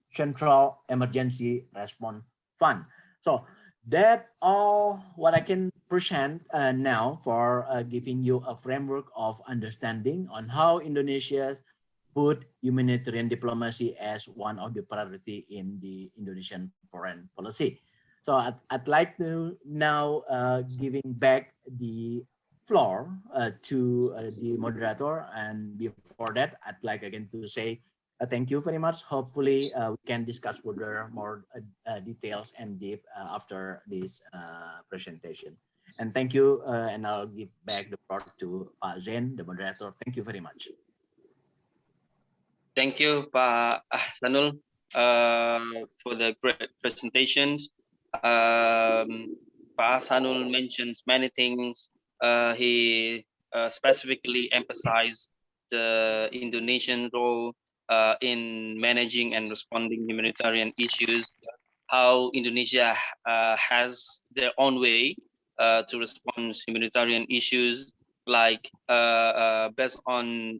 Central Emergency Response Fund. So that all what I can present now for giving you a framework of understanding on how Indonesia put humanitarian diplomacy as one of the priority in the Indonesian foreign policy. So I'd like to now giving back the floor to the moderator, and before that, I'd like again to say thank you very much. Hopefully, we can discuss further more details and deep after this presentation. And thank you, and I'll give back the floor to Pak Zain, the moderator. Thank you very much. Thank you, Pak Sanul, for the great presentations. Pak Sanul mentions many things. He specifically emphasized the Indonesian role in managing and responding humanitarian issues, how Indonesia has their own way to respond to humanitarian issues, like based on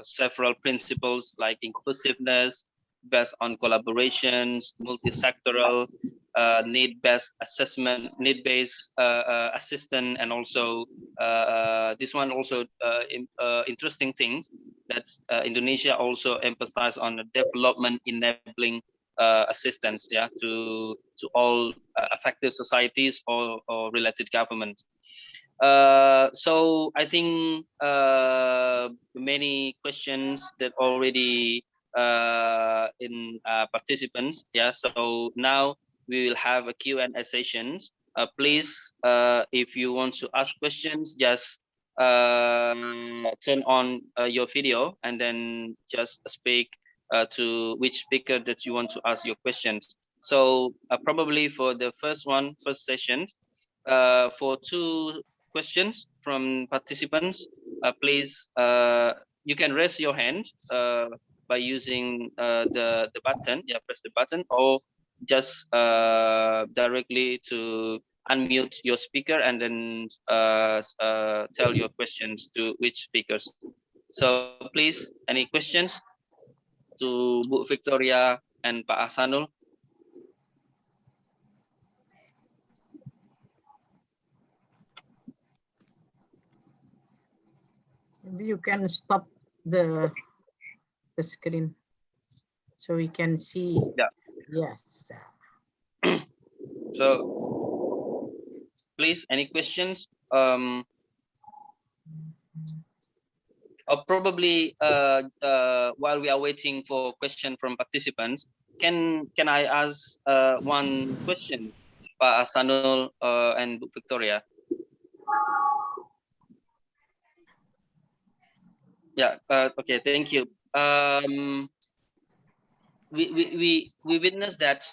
several principles like inclusiveness, based on collaborations, multi-sectoral, need-based assessment, need-based assistance, and also this one also interesting things that Indonesia also emphasize on the development enabling assistance, yeah, to all affected societies or related governments. So I think many questions that already in participants. Yeah. So now we will have a Q&A sessions. Please, if you want to ask questions, just turn on your video and then just speak to which speaker that you want to ask your questions. So probably for the first session, for 2 questions from participants, please, you can raise your hand by using the button. Yeah, press the button, or just directly to unmute your speaker and then tell your questions to which speakers. So please, any questions to Bu Victoria and Pak Ahsanul? Maybe you can stop the screen so we can see. Yeah. Yes. So please, any questions? Or probably while we are waiting for question from participants, can I ask one question, Pak Ahsanul and Bu Victoria? Yeah. Okay. Thank you. We witness that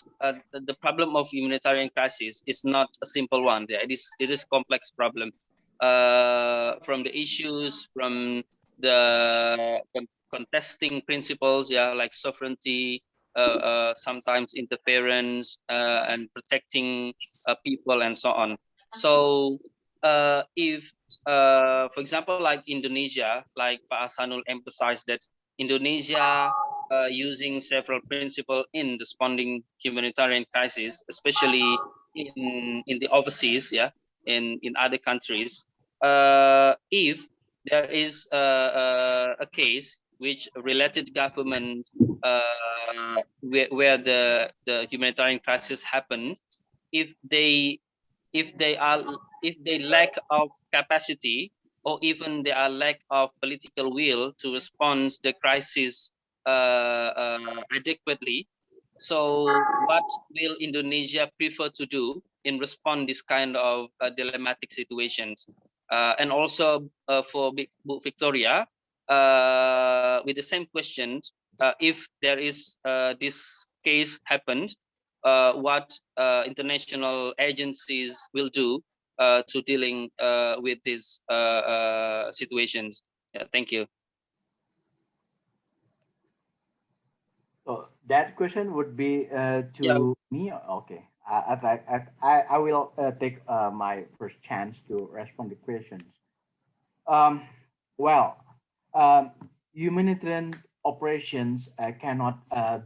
the problem of humanitarian crisis is not a simple one. Yeah, it is complex problem. From the issues, from the contesting principles, yeah, like sovereignty, sometimes interference, and protecting people and so on. So if for example, like Indonesia, like Pak Ahsanul emphasized that Indonesia using several principles in responding humanitarian crisis, especially in the overseas, yeah, in other countries. If there is a case which related government where the humanitarian crisis happened, if they if they are if they lack of capacity, or even they are lack of political will to respond the crisis adequately, so what will Indonesia prefer to do in respond this kind of dilemmatic situations? And also for Victoria, with the same questions, if there is this case happened, what international agencies will do to dealing with these situations. Yeah, thank you. So that question would be to Yeah. me. Okay, I will take my first chance to respond to questions. Um, well, um, humanitarian operations cannot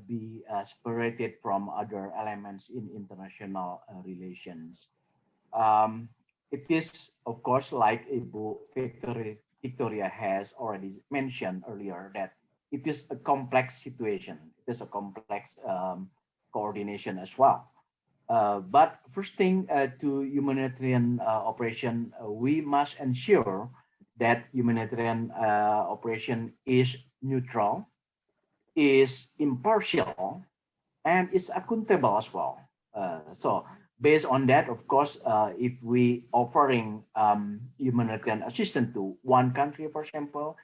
be separated from other elements in international relations. Um, it is, of course, like Ibu Victoria has already mentioned earlier, that it is a complex situation. It is a complex coordination as well. But first thing to humanitarian operation, we must ensure that humanitarian operation is neutral, is impartial, and is accountable as well. So based on that, of course, if we offering humanitarian assistance to one country, for example,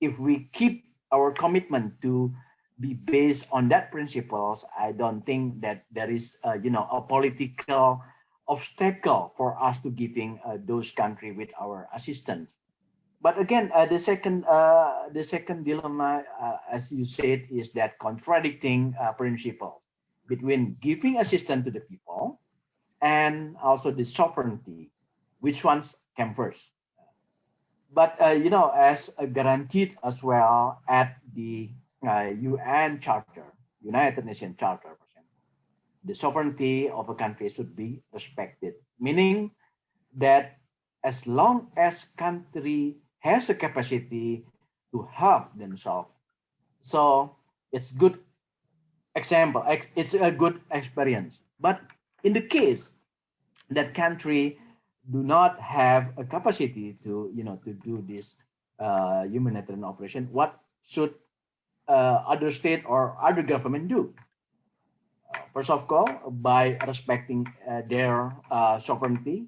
if we keep our commitment to be based on that principles, I don't think that there is, a political obstacle for us to giving those country with our assistance. But again, the second dilemma, as you said, is that contradicting principle between giving assistance to the people and also the sovereignty. Which ones came first? But as guaranteed as well at the UN Charter, United Nations Charter, for example, the sovereignty of a country should be respected, meaning that as long as country has the capacity to help themselves, so it's good example, it's a good experience. But in the case that country do not have a capacity to, to do this humanitarian operation, what should other state or other government do? First of all, by respecting their sovereignty,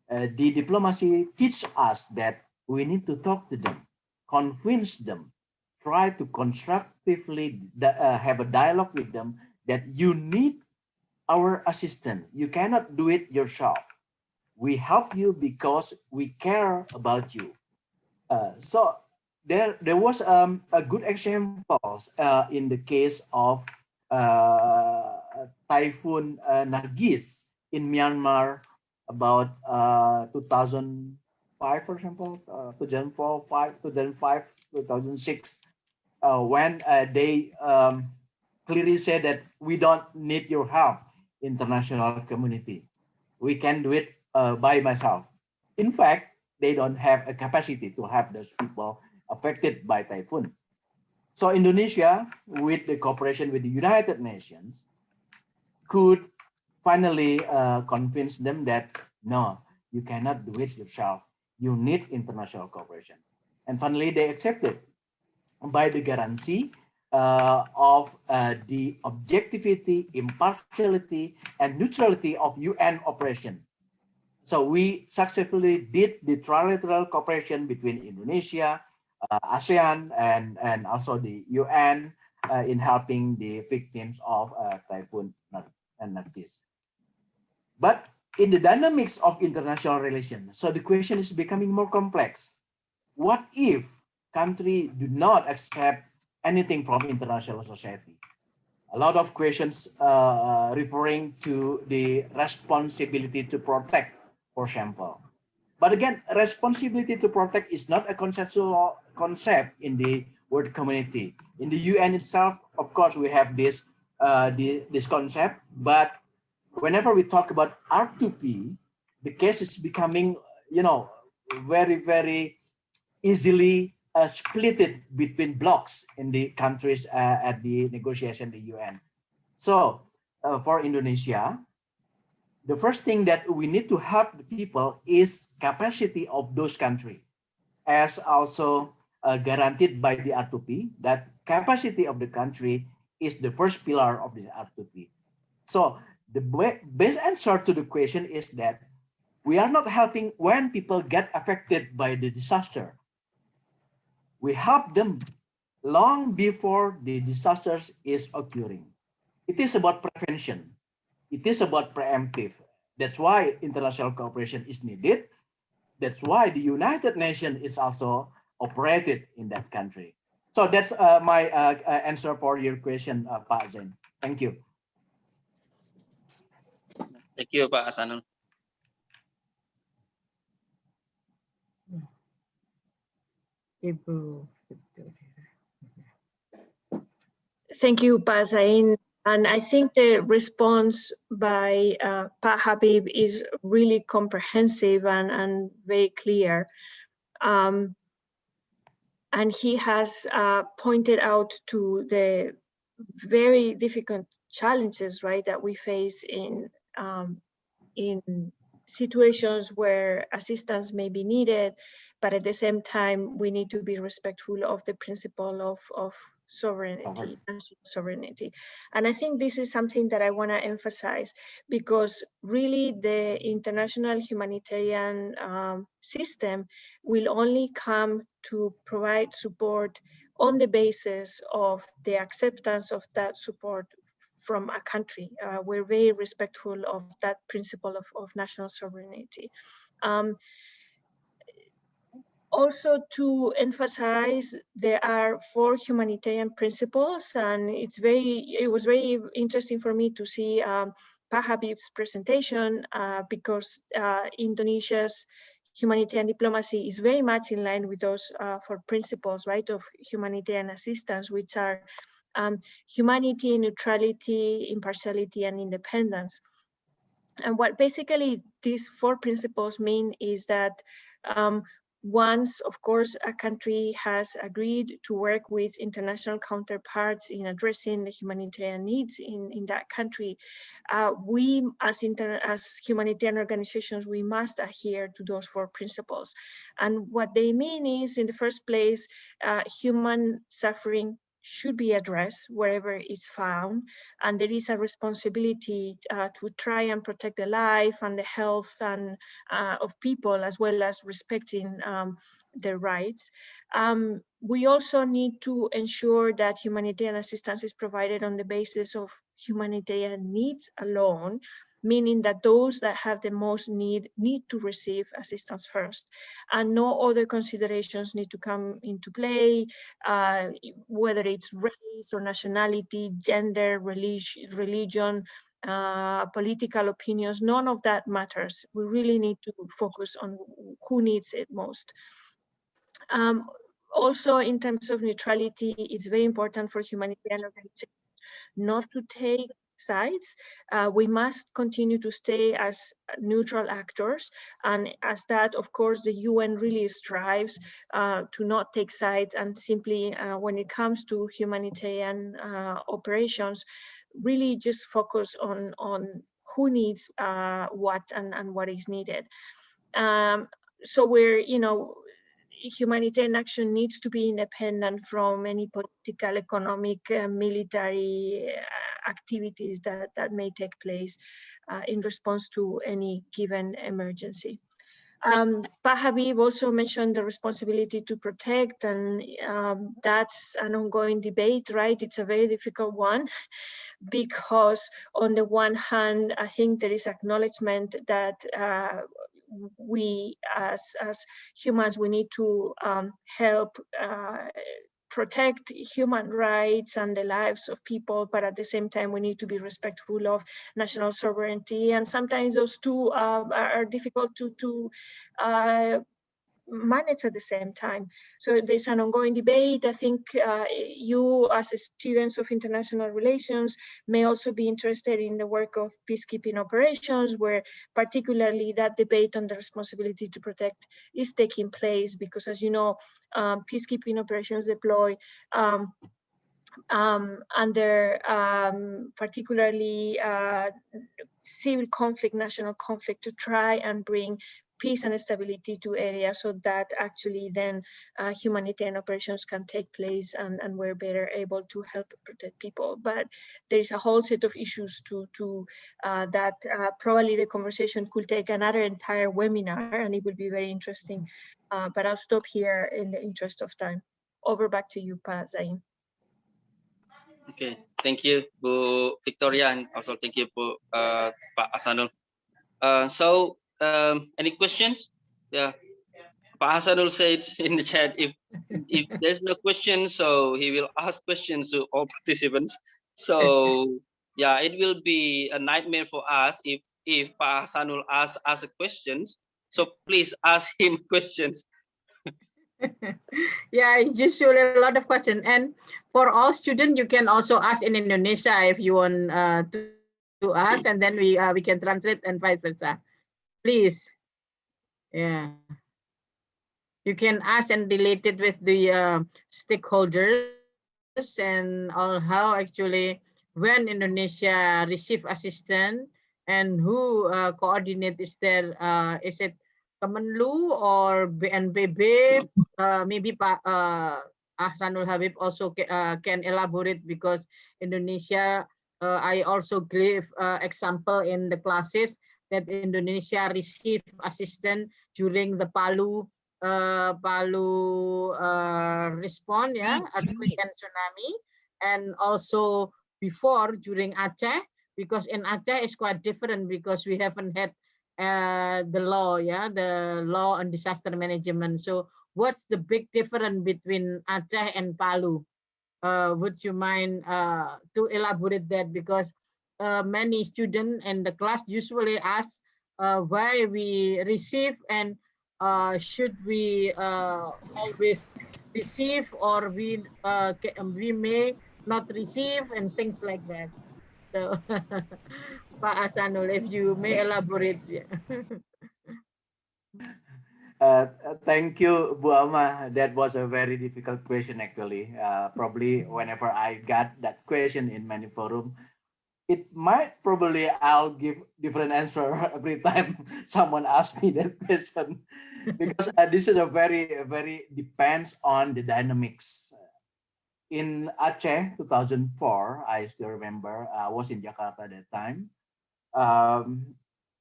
the diplomacy teach us that we need to talk to them, convince them, try to constructively have a dialogue with them that you need our assistance. You cannot do it yourself. We help you because we care about you. So there was a good examples in the case of Typhoon Nargis in Myanmar about 2005, for example, 2004, 2005, 2006, when they clearly said that we don't need your help, international community. We can do it by myself. In fact, they don't have a capacity to help those people affected by typhoon. So Indonesia, with the cooperation with the United Nations, could finally convince them that no, you cannot do it yourself. You need international cooperation. And finally, they accepted by the guarantee of the objectivity, impartiality, and neutrality of UN operation. So we successfully did the trilateral cooperation between Indonesia, ASEAN, and also the UN in helping the victims of Typhoon Nargis. But in the dynamics of international relations, so the question is becoming more complex. What if countries do not accept anything from international society? A lot of questions referring to the responsibility to protect, for example. But again, responsibility to protect is not a conceptual concept in the world community. In the UN itself, of course, we have this this concept, but whenever we talk about R2P, the case is becoming, very, very easily split it between blocks in the countries at the negotiation, the UN. So for Indonesia, the first thing that we need to help the people is capacity of those countries, as also guaranteed by the R2P, that capacity of the country is the first pillar of the R2P. So the best answer to the question is that we are not helping when people get affected by the disaster. We help them long before the disasters is occurring. It is about prevention. It is about preemptive. That's why international cooperation is needed. That's why the United Nations is also operated in that country. So that's my answer for your question, Pak Zain. Thank you. Thank you, Pak Hasanul. Ibu. Thank you, Pak Zain. And I think the response by Pak Habib is really comprehensive and very clear. And he has pointed out to the very difficult challenges, right, that we face in situations where assistance may be needed, but at the same time, we need to be respectful of the principle of sovereignty, national sovereignty. And I think this is something that I want to emphasize, because really the international humanitarian system will only come to provide support on the basis of the acceptance of that support from a country. We're very respectful of that principle of national sovereignty. Also to emphasize, there are 4 humanitarian principles, and it was very interesting for me to see Pak Habib's presentation because Indonesia's humanitarian diplomacy is very much in line with those 4 principles, right, of humanitarian assistance, which are humanity, neutrality, impartiality, and independence. And what basically these 4 principles mean is that once, of course, a country has agreed to work with international counterparts in addressing the humanitarian needs in that country, we as humanitarian organizations, we must adhere to those 4 principles. And what they mean is, in the first place, human suffering should be addressed wherever it's found, and there is a responsibility to try and protect the life and the health and of people, as well as respecting their rights. We also need to ensure that humanitarian assistance is provided on the basis of humanitarian needs alone, meaning that those that have the most need to receive assistance first, and no other considerations need to come into play, whether it's race or nationality, gender, religion, political opinions. None of that matters. We really need to focus on who needs it most. Also, in terms of neutrality, it's very important for humanitarian organizations not to take sides. We must continue to stay as neutral actors, and as that, of course, the UN really strives to not take sides, and simply when it comes to humanitarian operations, really just focus on who needs what and what is needed. So we're, humanitarian action needs to be independent from any political, economic, military activities that may take place in response to any given emergency. Pa Habib also mentioned the responsibility to protect, and that's an ongoing debate, right? It's a very difficult one, because on the one hand, I think there is acknowledgement that we as humans, we need to help protect human rights and the lives of people, but at the same time we need to be respectful of national sovereignty, and sometimes those two are difficult to manage at the same time. So there's an ongoing debate. I think you as students of international relations may also be interested in the work of peacekeeping operations, where particularly that debate on the responsibility to protect is taking place, because as you know, peacekeeping operations deploy under particularly civil conflict, national conflict, to try and bring peace and stability to areas, so that actually then humanitarian operations can take place, and we're better able to help protect people. But there's a whole set of issues to that probably the conversation could take another entire webinar, and it will be very interesting. But I'll stop here in the interest of time. Over back to you, Pa Zain. Okay, thank you, Bu Victoria, and also thank you, Pak Hasanul. So, any questions? Yeah, Pak Hasanul said in the chat, if there's no questions, so he will ask questions to all participants. So, yeah, it will be a nightmare for us if Pak Hasanul asks us questions. So please ask him questions. Yeah, it's usually a lot of questions. And for all students, you can also ask in Indonesia if you want to ask, and then we can translate and vice versa. Please. Yeah. You can ask and relate it with the stakeholders and all, how actually when Indonesia receive assistance and who coordinate is there. Is it Kemenlu or BNPB? Maybe Pak Ahsanul Habib also can elaborate, because Indonesia, I also gave example in the classes that Indonesia receive assistance during the Palu respond, yeah, earthquake and tsunami, and also before during Aceh, because in Aceh is quite different because we haven't had the law, yeah, the law on disaster management. So what's the big difference between Aceh and Palu? Would you mind to elaborate that, because many students in the class usually ask why we receive, and should we always receive, or we may not receive, and things like that. So Pak Hasanul, if you may elaborate. Yeah. Thank you, Bu Ama. That was a very difficult question, actually. Probably whenever I got that question in many forum, it might probably I'll give different answer every time someone asks me that question, because this is a very depends on the dynamics. In Aceh 2004, I still remember I was in Jakarta at that time. Um,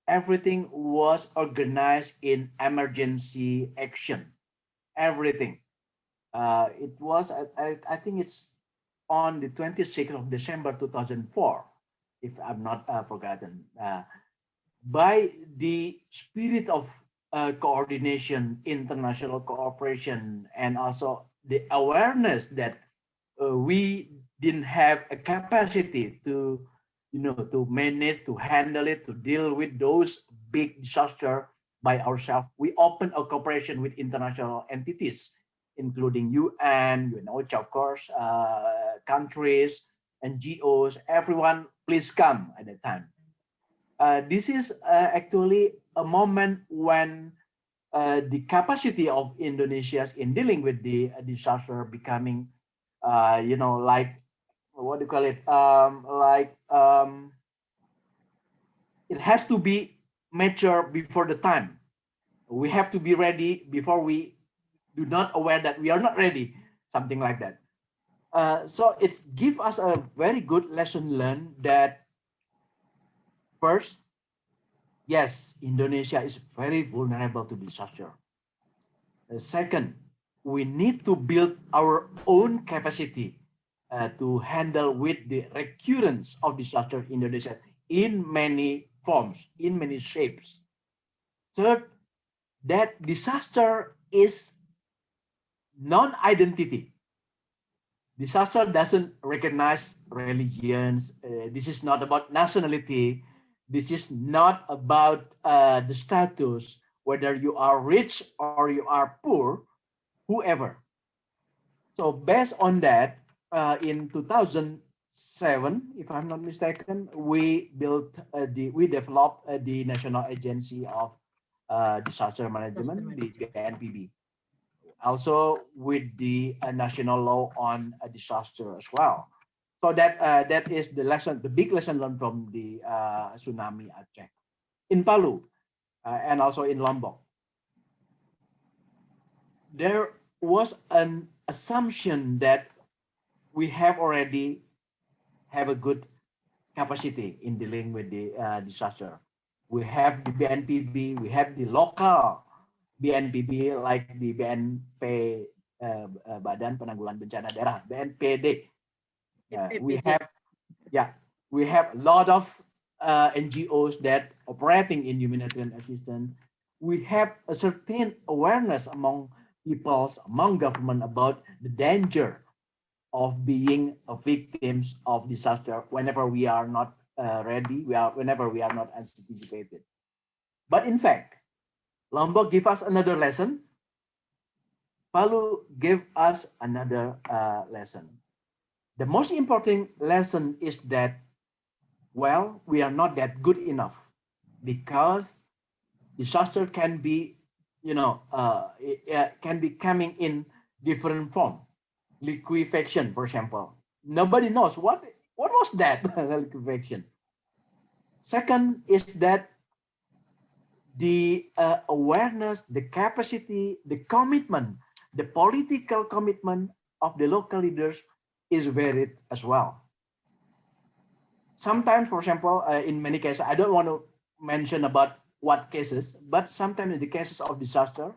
Everything was organized in emergency action. Everything. It was, I think it's on the 26th of December 2004, if I'm not forgotten. By the spirit of coordination, international cooperation, and also the awareness that we didn't have a capacity to, to manage, to handle it, to deal with those big disaster by ourselves. We opened a cooperation with international entities, including UN, UNOCHA, of course, countries, NGOs, everyone, please come at that time. This is actually a moment when the capacity of Indonesia in dealing with the disaster becoming, like, what do you call it? It has to be mature before the time. We have to be ready before we do not aware that we are not ready, something like that. So it gives us a very good lesson learned that first, yes, Indonesia is very vulnerable to disaster. Second, we need to build our own capacity to handle with the recurrence of disaster in Indonesia in many forms, in many shapes. Third, that disaster is non-identity. Disaster doesn't recognize religions. This is not about nationality. This is not about the status, whether you are rich or you are poor, whoever. So based on that, in 2007, if I'm not mistaken, we developed the National Agency of Disaster Management, the BNPB. Also with the national law on disaster as well. So that is the lesson, the big lesson learned from the tsunami Aceh, in Palu, and also in Lombok. There was an assumption that we have already have a good capacity in dealing with the disaster. We have the BNPB, we have the local BNPB like the BNP, Badan Penanggulangan Bencana Daerah, BNPD. We have a lot of NGOs that operating in humanitarian assistance. We have a certain awareness among peoples, among government about the danger of being victims of disaster whenever we are not ready, whenever we are not anticipated. But in fact, Lombok give us another lesson. Palu gave us another lesson. The most important lesson is that, well, we are not that good enough, because disaster can be, can be coming in different form. Liquefaction, for example. Nobody knows what was that liquefaction. Second is that the awareness, the capacity, the commitment, the political commitment of the local leaders is varied as well. Sometimes, for example, in many cases, I don't want to mention about what cases, but sometimes in the cases of disaster,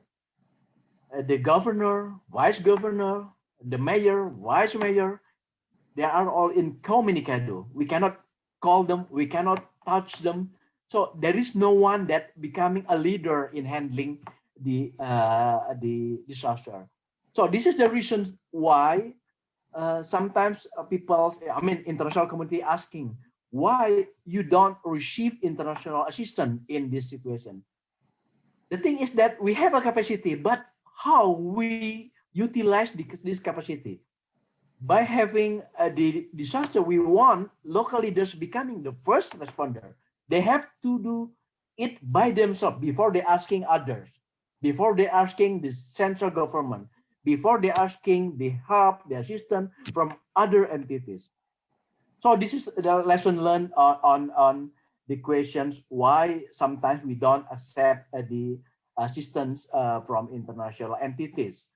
the governor, vice governor, the mayor, vice mayor, they are all incommunicado. We cannot call them, we cannot touch them. So there is no one that becoming a leader in handling the disaster. So this is the reason why sometimes people, international community asking, why you don't receive international assistance in this situation? The thing is that we have a capacity, but how we utilize this capacity? By having the disaster, we want local leaders becoming the first responder. They have to do it by themselves before they asking others. before they asking the central government, before they asking the help, the assistance from other entities. So this is the lesson learned on the questions why sometimes we don't accept the assistance from international entities.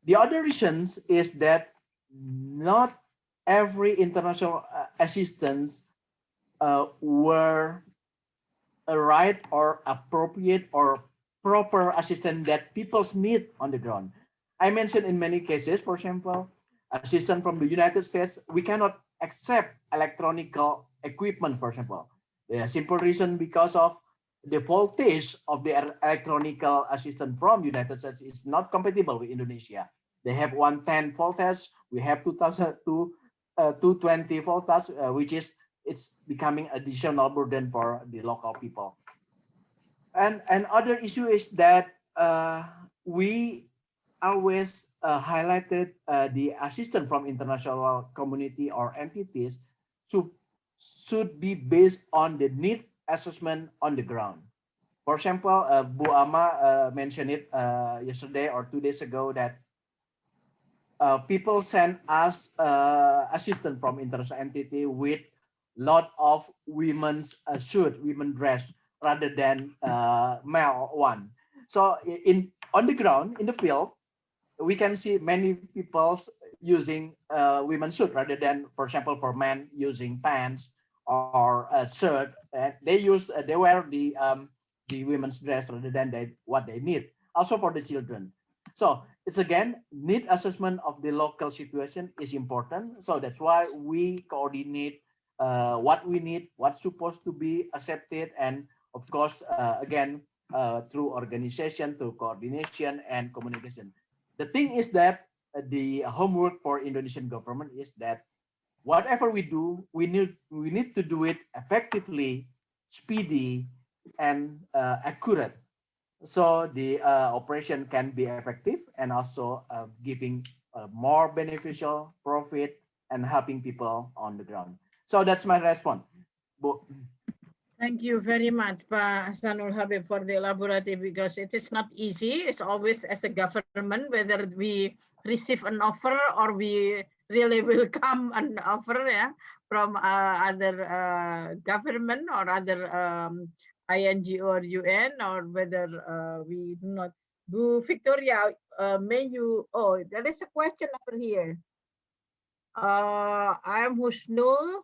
The other reasons is that not every international assistance were a right or appropriate or proper assistance that people's need on the ground. I mentioned in many cases, for example, assistance from the United States, we cannot accept electronic equipment, for example. The simple reason because of the voltage of the electronic assistance from United States is not compatible with Indonesia. They have 110 voltage, we have 220 voltage, which is it's becoming additional burden for the local people. And other issue is that we always highlighted the assistance from international community or entities to, should be based on the need assessment on the ground. For example, Bu Ama mentioned it yesterday or 2 days ago that people send us assistance from international entity with lot of women's suit, women dress rather than male one. So in on the ground in the field, we can see many people using women's suit rather than, for example, for men using pants or a shirt. They wear the women's dress rather than what they need. Also for the children. So it's again need assessment of the local situation is important. So that's why we coordinate what we need, what's supposed to be accepted, and of course again through organization, through coordination and communication. The thing is that the homework for Indonesian government is that whatever we do, we need to do it effectively, speedy, and accurate, so the operation can be effective and also giving more beneficial profit and helping people on the ground. So that's my response. Thank you very much, Pak Hasanul Habib, for the elaborative, because it is not easy. It's always as a government, whether we receive an offer or we really welcome an offer from other government or other ING or UN, or whether we do not. Do Victoria, may you, oh, there is a question over here. I'm Husnul.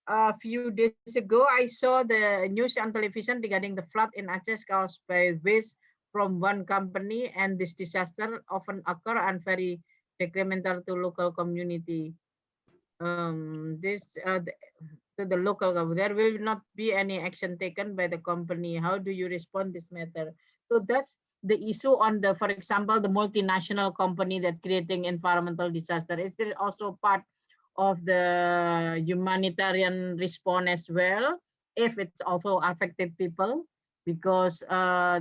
A few days ago, I saw the news on television regarding the flood in Aceh caused by waste from one company, and this disaster often occur and very detrimental to local community. To the local government, there will not be any action taken by the company. How do you respond this matter? So that's the issue on the, for example, the multinational company that creating environmental disaster. Is there also part of the humanitarian response as well, if it's also affected people, because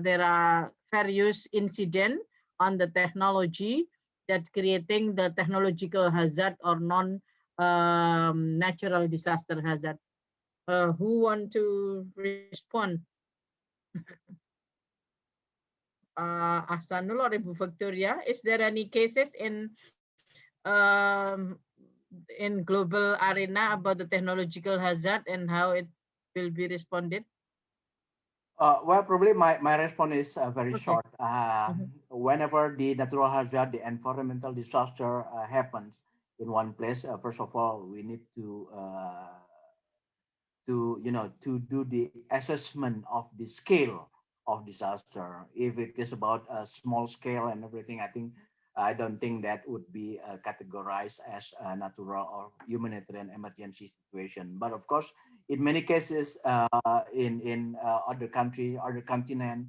there are various incidents on the technology that creating the technological hazard or natural disaster hazard. Who want to respond? Ahsanul or Ibu Victoria, is there any cases in global arena about the technological hazard and how it will be responded? Well, probably my response is very Okay. short. Whenever the natural hazard, the environmental disaster happens in one place, first of all, we need to to do the assessment of the scale of disaster. If it is about a small scale and everything, I don't think that would be categorized as a natural or humanitarian emergency situation. But of course, in many cases, in other countries, other continent,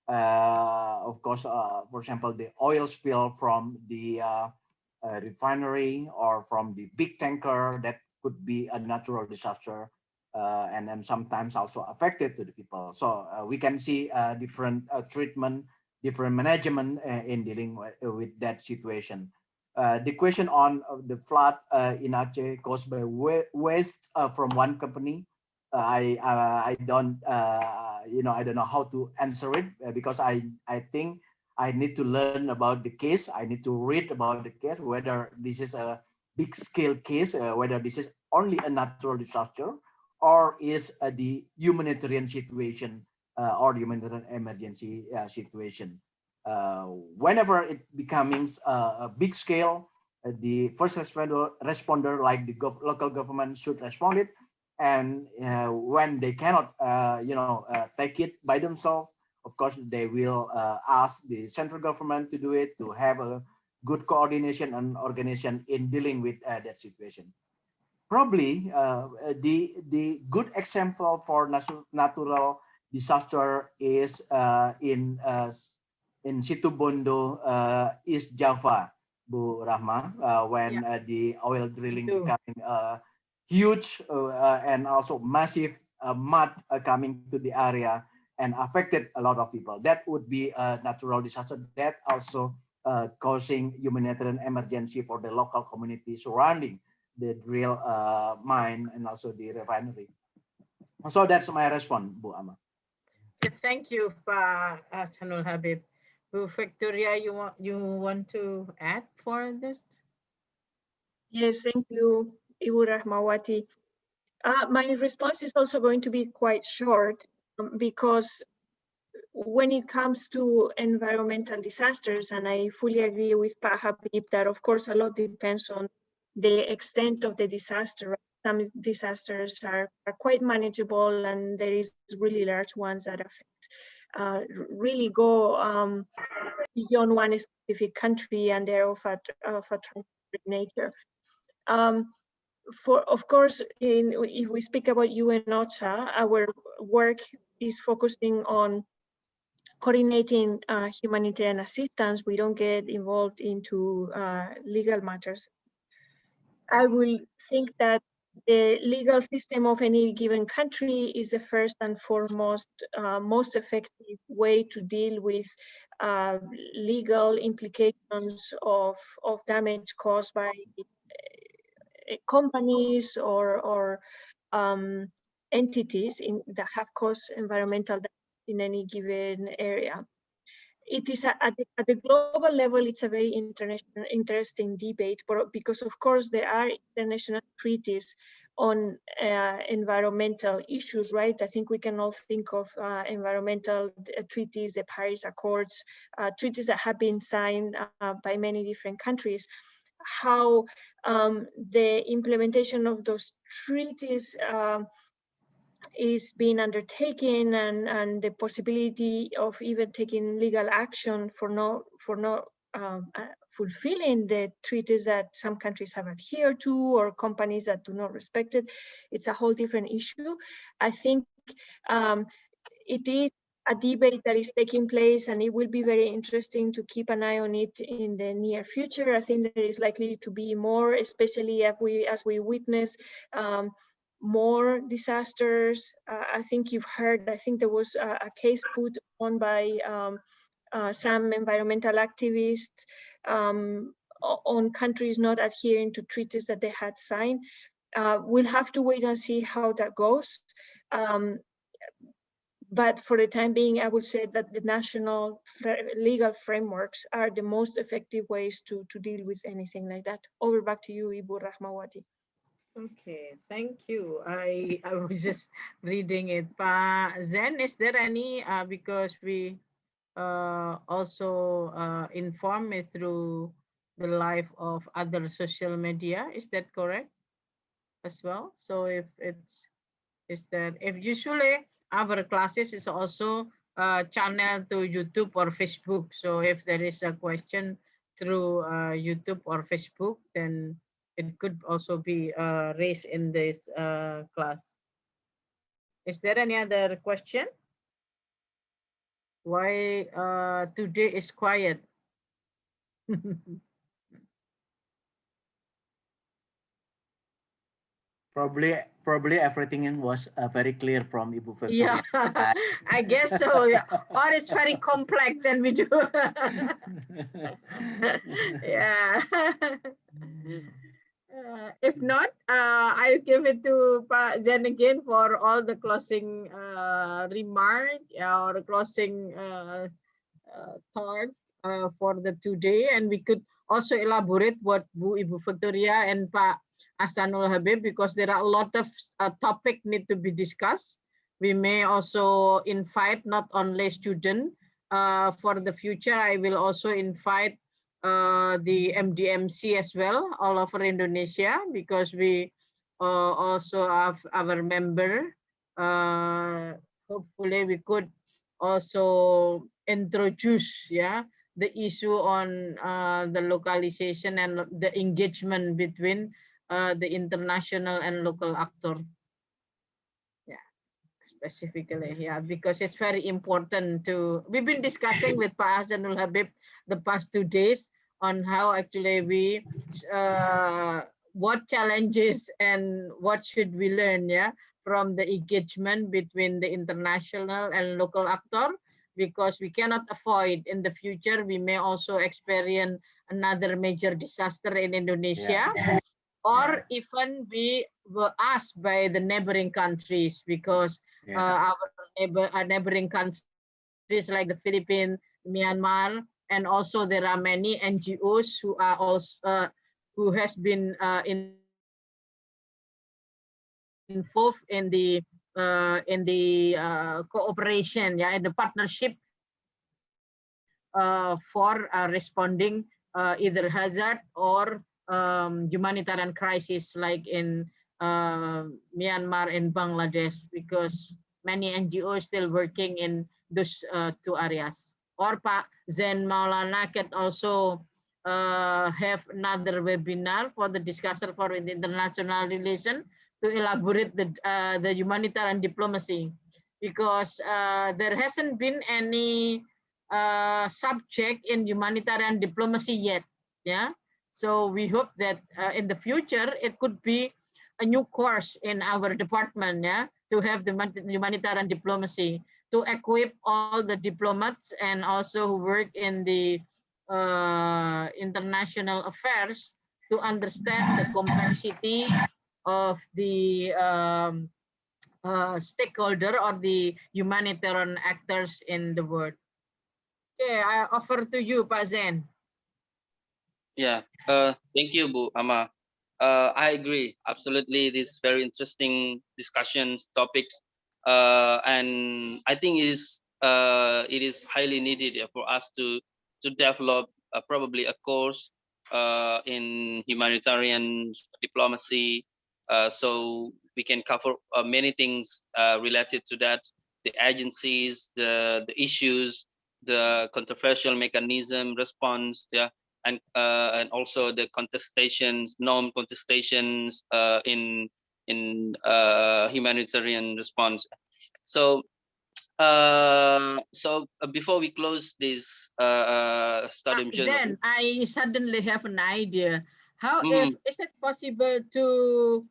of course, for example, the oil spill from the refinery or from the big tanker, that could be a natural disaster, and then sometimes also affected to the people. So we can see different treatment, different management in dealing with that situation. The question on the flood in Aceh caused by waste from one company, I don't I don't know how to answer it because I think I need to learn about the case. I need to read about the case, whether this is a big scale case, whether this is only a natural disaster or is the humanitarian situation or humanitarian emergency situation. Whenever it becomes a big scale, the first responder like the local government should respond it. And when they cannot, take it by themselves, of course, they will ask the central government to do it, to have a good coordination and organization in dealing with that situation. Probably the good example for natural disaster is in Situbondo, East Java, Bu Rahma, when the oil drilling becoming huge and also massive mud coming to the area and affected a lot of people. That would be a natural disaster that also causing humanitarian emergency for the local community surrounding the drill mine and also the refinery. So that's my response, Bu Ama. Okay, thank you, Pak Sanul Habib. Bu Victoria, you want to add for this? Yes, thank you, Ibu Rahmawati. My response is also going to be quite short because when it comes to environmental disasters, and I fully agree with Pak Habib that of course a lot depends on the extent of the disaster. Some disasters are quite manageable, and there is really large ones that affect, really go beyond one specific country, and they're of a transitory nature. Of course, if we speak about UN OCHA, our work is focusing on coordinating humanitarian assistance. We don't get involved into legal matters. I will think that the legal system of any given country is the first and foremost most effective way to deal with legal implications of damage caused by companies or entities that have caused environmental damage in any given area. It is at the global level, it's a very interesting debate, because of course there are international treaties on environmental issues, right? I think we can all think of environmental treaties, the Paris Accords, treaties that have been signed by many different countries. How the implementation of those treaties is being undertaken, and the possibility of even taking legal action for not fulfilling the treaties that some countries have adhered to, or companies that do not respect it. It's a whole different issue. I think it is a debate that is taking place, and it will be very interesting to keep an eye on it in the near future. I think there is likely to be more, especially as we witness more disasters. I think you've heard, I think there was a case put on by some environmental activists on countries not adhering to treaties that they had signed. We'll have to wait and see how that goes. But for the time being, I would say that the national legal frameworks are the most effective ways to deal with anything like that. Over back to you, Ibu Rahmawati. Okay, thank you. I was just reading it. Pa Zen, is there any, because we also inform me through the live of other social media, is that correct as well? So if it's, is that, if usually our classes is also channel to YouTube or Facebook. So if there is a question through YouTube or Facebook, then it could also be raised in this class. Is there any other question? Why today is quiet? Probably everything was very clear from Ibu Victoria. Yeah, I guess so. Yeah. Or it's very complex than we do. Yeah. If not, I'll give it to Pa Zen again for all the closing remark or closing thought for the today, and we could also elaborate what Ibu Victoria and Pak Ahsanul Habib, because there are a lot of topic need to be discussed. We may also invite not only student. For the future, I will also invite the MDMC as well, all over Indonesia, because we also have our member. Hopefully, we could also introduce, the issue on the localization and the engagement between the international and local actor. Specifically, because it's very important to. We've been discussing with Pak Ahsanul Habib the past 2 days on how actually we, what challenges and what should we learn, from the engagement between the international and local actor, because we cannot avoid in the future we may also experience another major disaster in Indonesia. Or even we were asked by the neighboring countries, because our neighboring countries like the Philippines, Myanmar, and also there are many NGOs who are also who has been involved in the cooperation, in the partnership for responding either hazard or humanitarian crisis, like in Myanmar and Bangladesh, because many NGOs still working in those 2 areas. Or Pak Zain Maulana can also have another webinar for the discussion for the international relation to elaborate the humanitarian diplomacy, because there hasn't been any subject in humanitarian diplomacy yet. So we hope that in the future it could be a new course in our department, to have the humanitarian diplomacy, to equip all the diplomats and also who work in the international affairs to understand the complexity of the stakeholder or the humanitarian actors in the world. Okay, I offer to you, Pak Zain. Thank you, Bu Ama. I agree, absolutely. This very interesting discussions, topics, and I think it is highly needed for us to develop probably a course in humanitarian diplomacy, so we can cover many things related to that, the agencies, the issues, the controversial mechanism response, and also the contestations, norm contestations in humanitarian response. So before we close this Studium journal, then I suddenly have an idea. How if is it possible to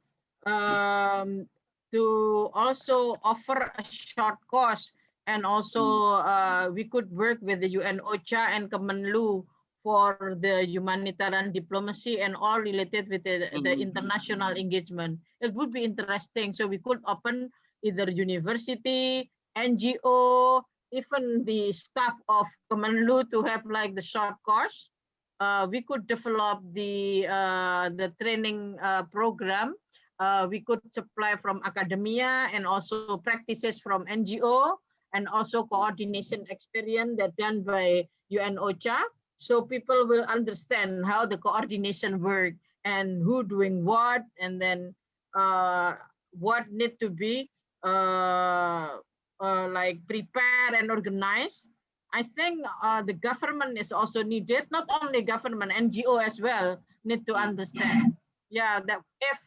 also offer a short course, and also we could work with the UN OCHA and Kemenlu for the humanitarian diplomacy and all related with the international engagement. It would be interesting. So we could open either university, NGO, even the staff of Kemenlu to have like the short course. We could develop the training program. We could supply from academia and also practices from NGO, and also coordination experience that done by UN OCHA. So people will understand how the coordination work and who doing what, and then what need to be like prepare and organize. I think the government is also needed, not only government, NGO as well need to understand. That if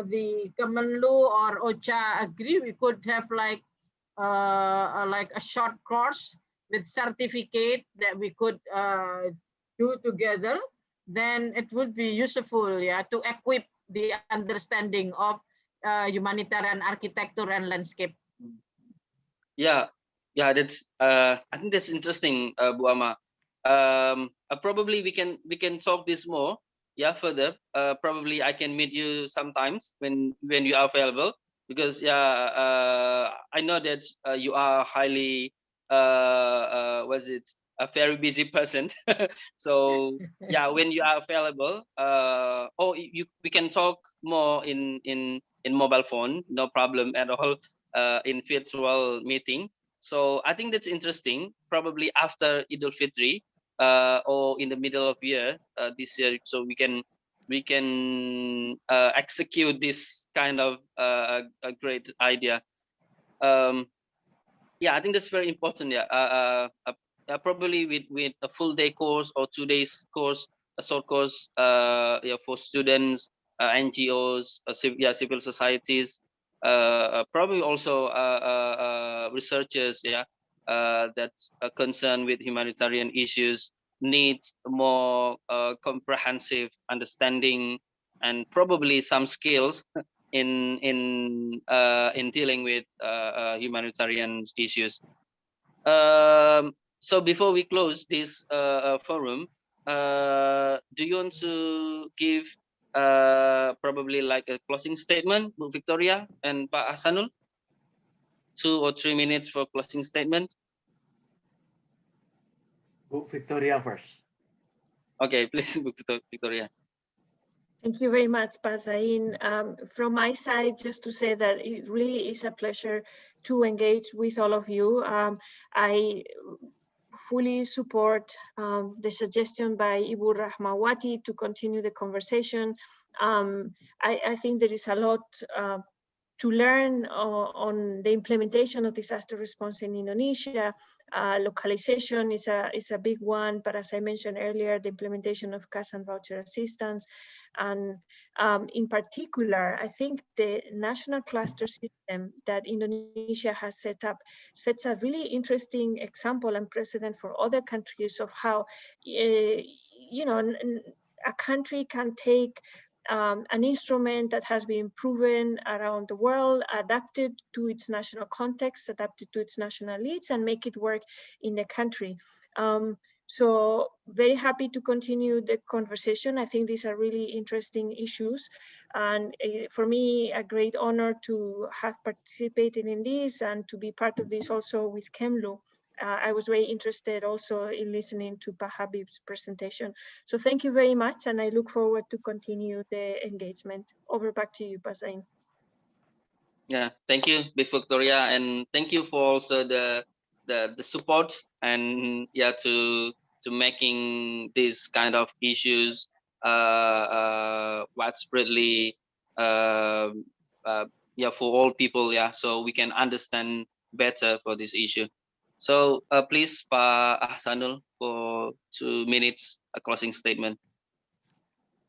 the Kemenlu or OCHA agree, we could have like a short course with certificate that we could do together. Then it would be useful, to equip the understanding of humanitarian architecture and landscape. That's I think that's interesting, Bu Ama. Probably we can talk this more further. Probably I can meet you sometimes when you are available, because I know that you are highly a very busy person. So yeah, when you are available, we can talk more in mobile phone, no problem at all, in virtual meeting. So I think that's interesting. Probably after Idul Fitri, or in the middle of year this year, so we can execute this kind of a great idea. Yeah, I think that's very important. Yeah, probably with a full day course or 2 days course, a short course, yeah, for students, NGOs, civil societies, probably also researchers, yeah, that are concerned with humanitarian issues need more comprehensive understanding and probably some skills in dealing with humanitarian issues. So before we close this forum, do you want to give probably like a closing statement, Bu Victoria and Pak Hasanul? 2 or 3 minutes for closing statement. Bu Victoria first. Okay, please, Bu Victoria. Thank you very much, Pasain. From my side, just to say that it really is a pleasure to engage with all of you. I fully support the suggestion by Ibu Rahmawati to continue the conversation. I think there is a lot to learn on the implementation of disaster response in Indonesia. Localization is a big one, but as I mentioned earlier, the implementation of cash and voucher assistance. And in particular, I think the national cluster system that Indonesia has set up sets a really interesting example and precedent for other countries of how, you know, a country can take an instrument that has been proven around the world, adapted to its national context, adapted to its national needs, and make it work in the country. So very happy to continue the conversation. I think these are really interesting issues. And for me, a great honor to have participated in this and to be part of this also with Kemlu. I was very interested also in listening to Pak Habib's presentation. So thank you very much, and I look forward to continue the engagement. Over back to you, Pasain. Yeah, thank you, Big Victoria, and thank you for also the support and yeah to making these kind of issues widespreadly yeah for all people, yeah, so we can understand better for this issue. So please, Pak Ahsanul, for 2 minutes a closing statement.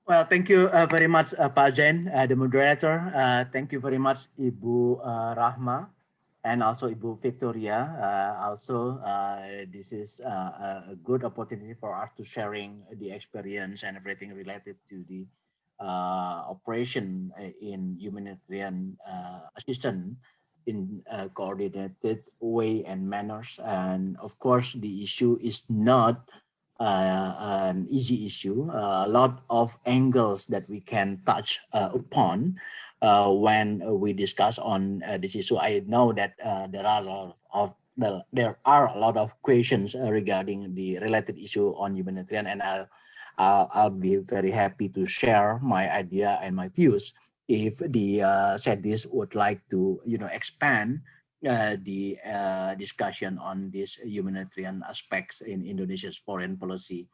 Well, thank you very much, Pak Jen, the moderator. Thank you very much, Ibu Rahma, and also Ibu Victoria. This is a good opportunity for us to sharing the experience and everything related to the operation in humanitarian assistance in a coordinated way and manners. And of course, the issue is not an easy issue. A lot of angles that we can touch upon when we discuss on this issue. I know that there are a lot of questions regarding the related issue on humanitarian, and I'll be very happy to share my idea and my views if the SEDIS would like to expand the discussion on these humanitarian aspects in Indonesia's foreign policy.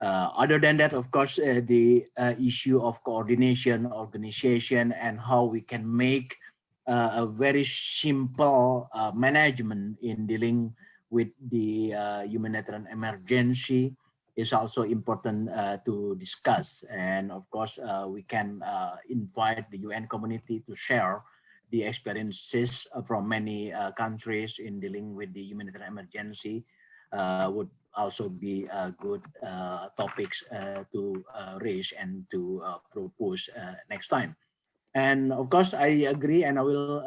Other than that, of course, the issue of coordination, organization, and how we can make a very simple management in dealing with the humanitarian emergency is also important to discuss. And of course, we can invite the UN community to share the experiences from many countries in dealing with the humanitarian emergency. Would also be good topics to raise and to propose next time. And of course, I agree and I will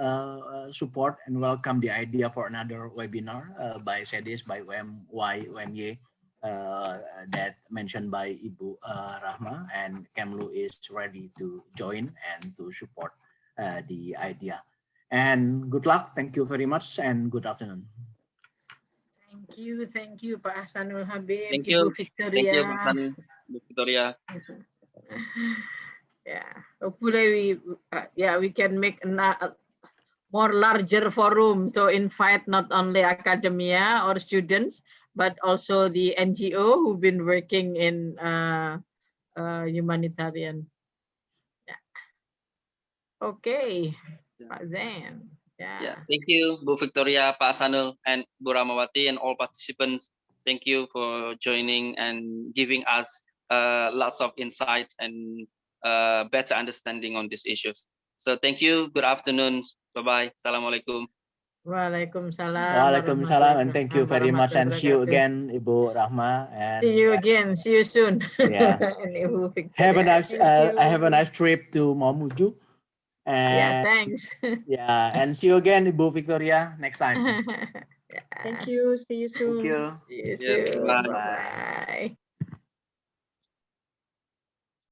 support and welcome the idea for another webinar by SEDIS, by UMY, that mentioned by Ibu Rahma, and Kemlu is ready to join and to support the idea. And good luck. Thank you very much and good afternoon. Thank Thank you, Pak Hasanul Habib, Thank Ibu you. Thank you, Victoria. Hasan, Victoria. Yeah, hopefully we can make a more larger forum. So invite not only academia or students, but also the NGO who've been working in humanitarian. Yeah. Okay, Pak Zain. Yeah, thank you, Bu Victoria, Pak Hasanul, and Bu Ramawati, and all participants. Thank you for joining and giving us lots of insight and better understanding on these issues. So thank you. Good afternoon. Bye-bye. Assalamualaikum. Waalaikumsalam. Waalaikumsalam, and thank you very much, and see you Warahmatullahi again, Ibu Rahma. And See you again. See you soon. Yeah. And Ibu have a Victoria. nice I have a nice trip to Mamuju. Yeah, And thanks. yeah, and see you again, Ibu Victoria, next time. Thank you. See you soon. Thank you. See you Yes, soon. bye. Bye-bye.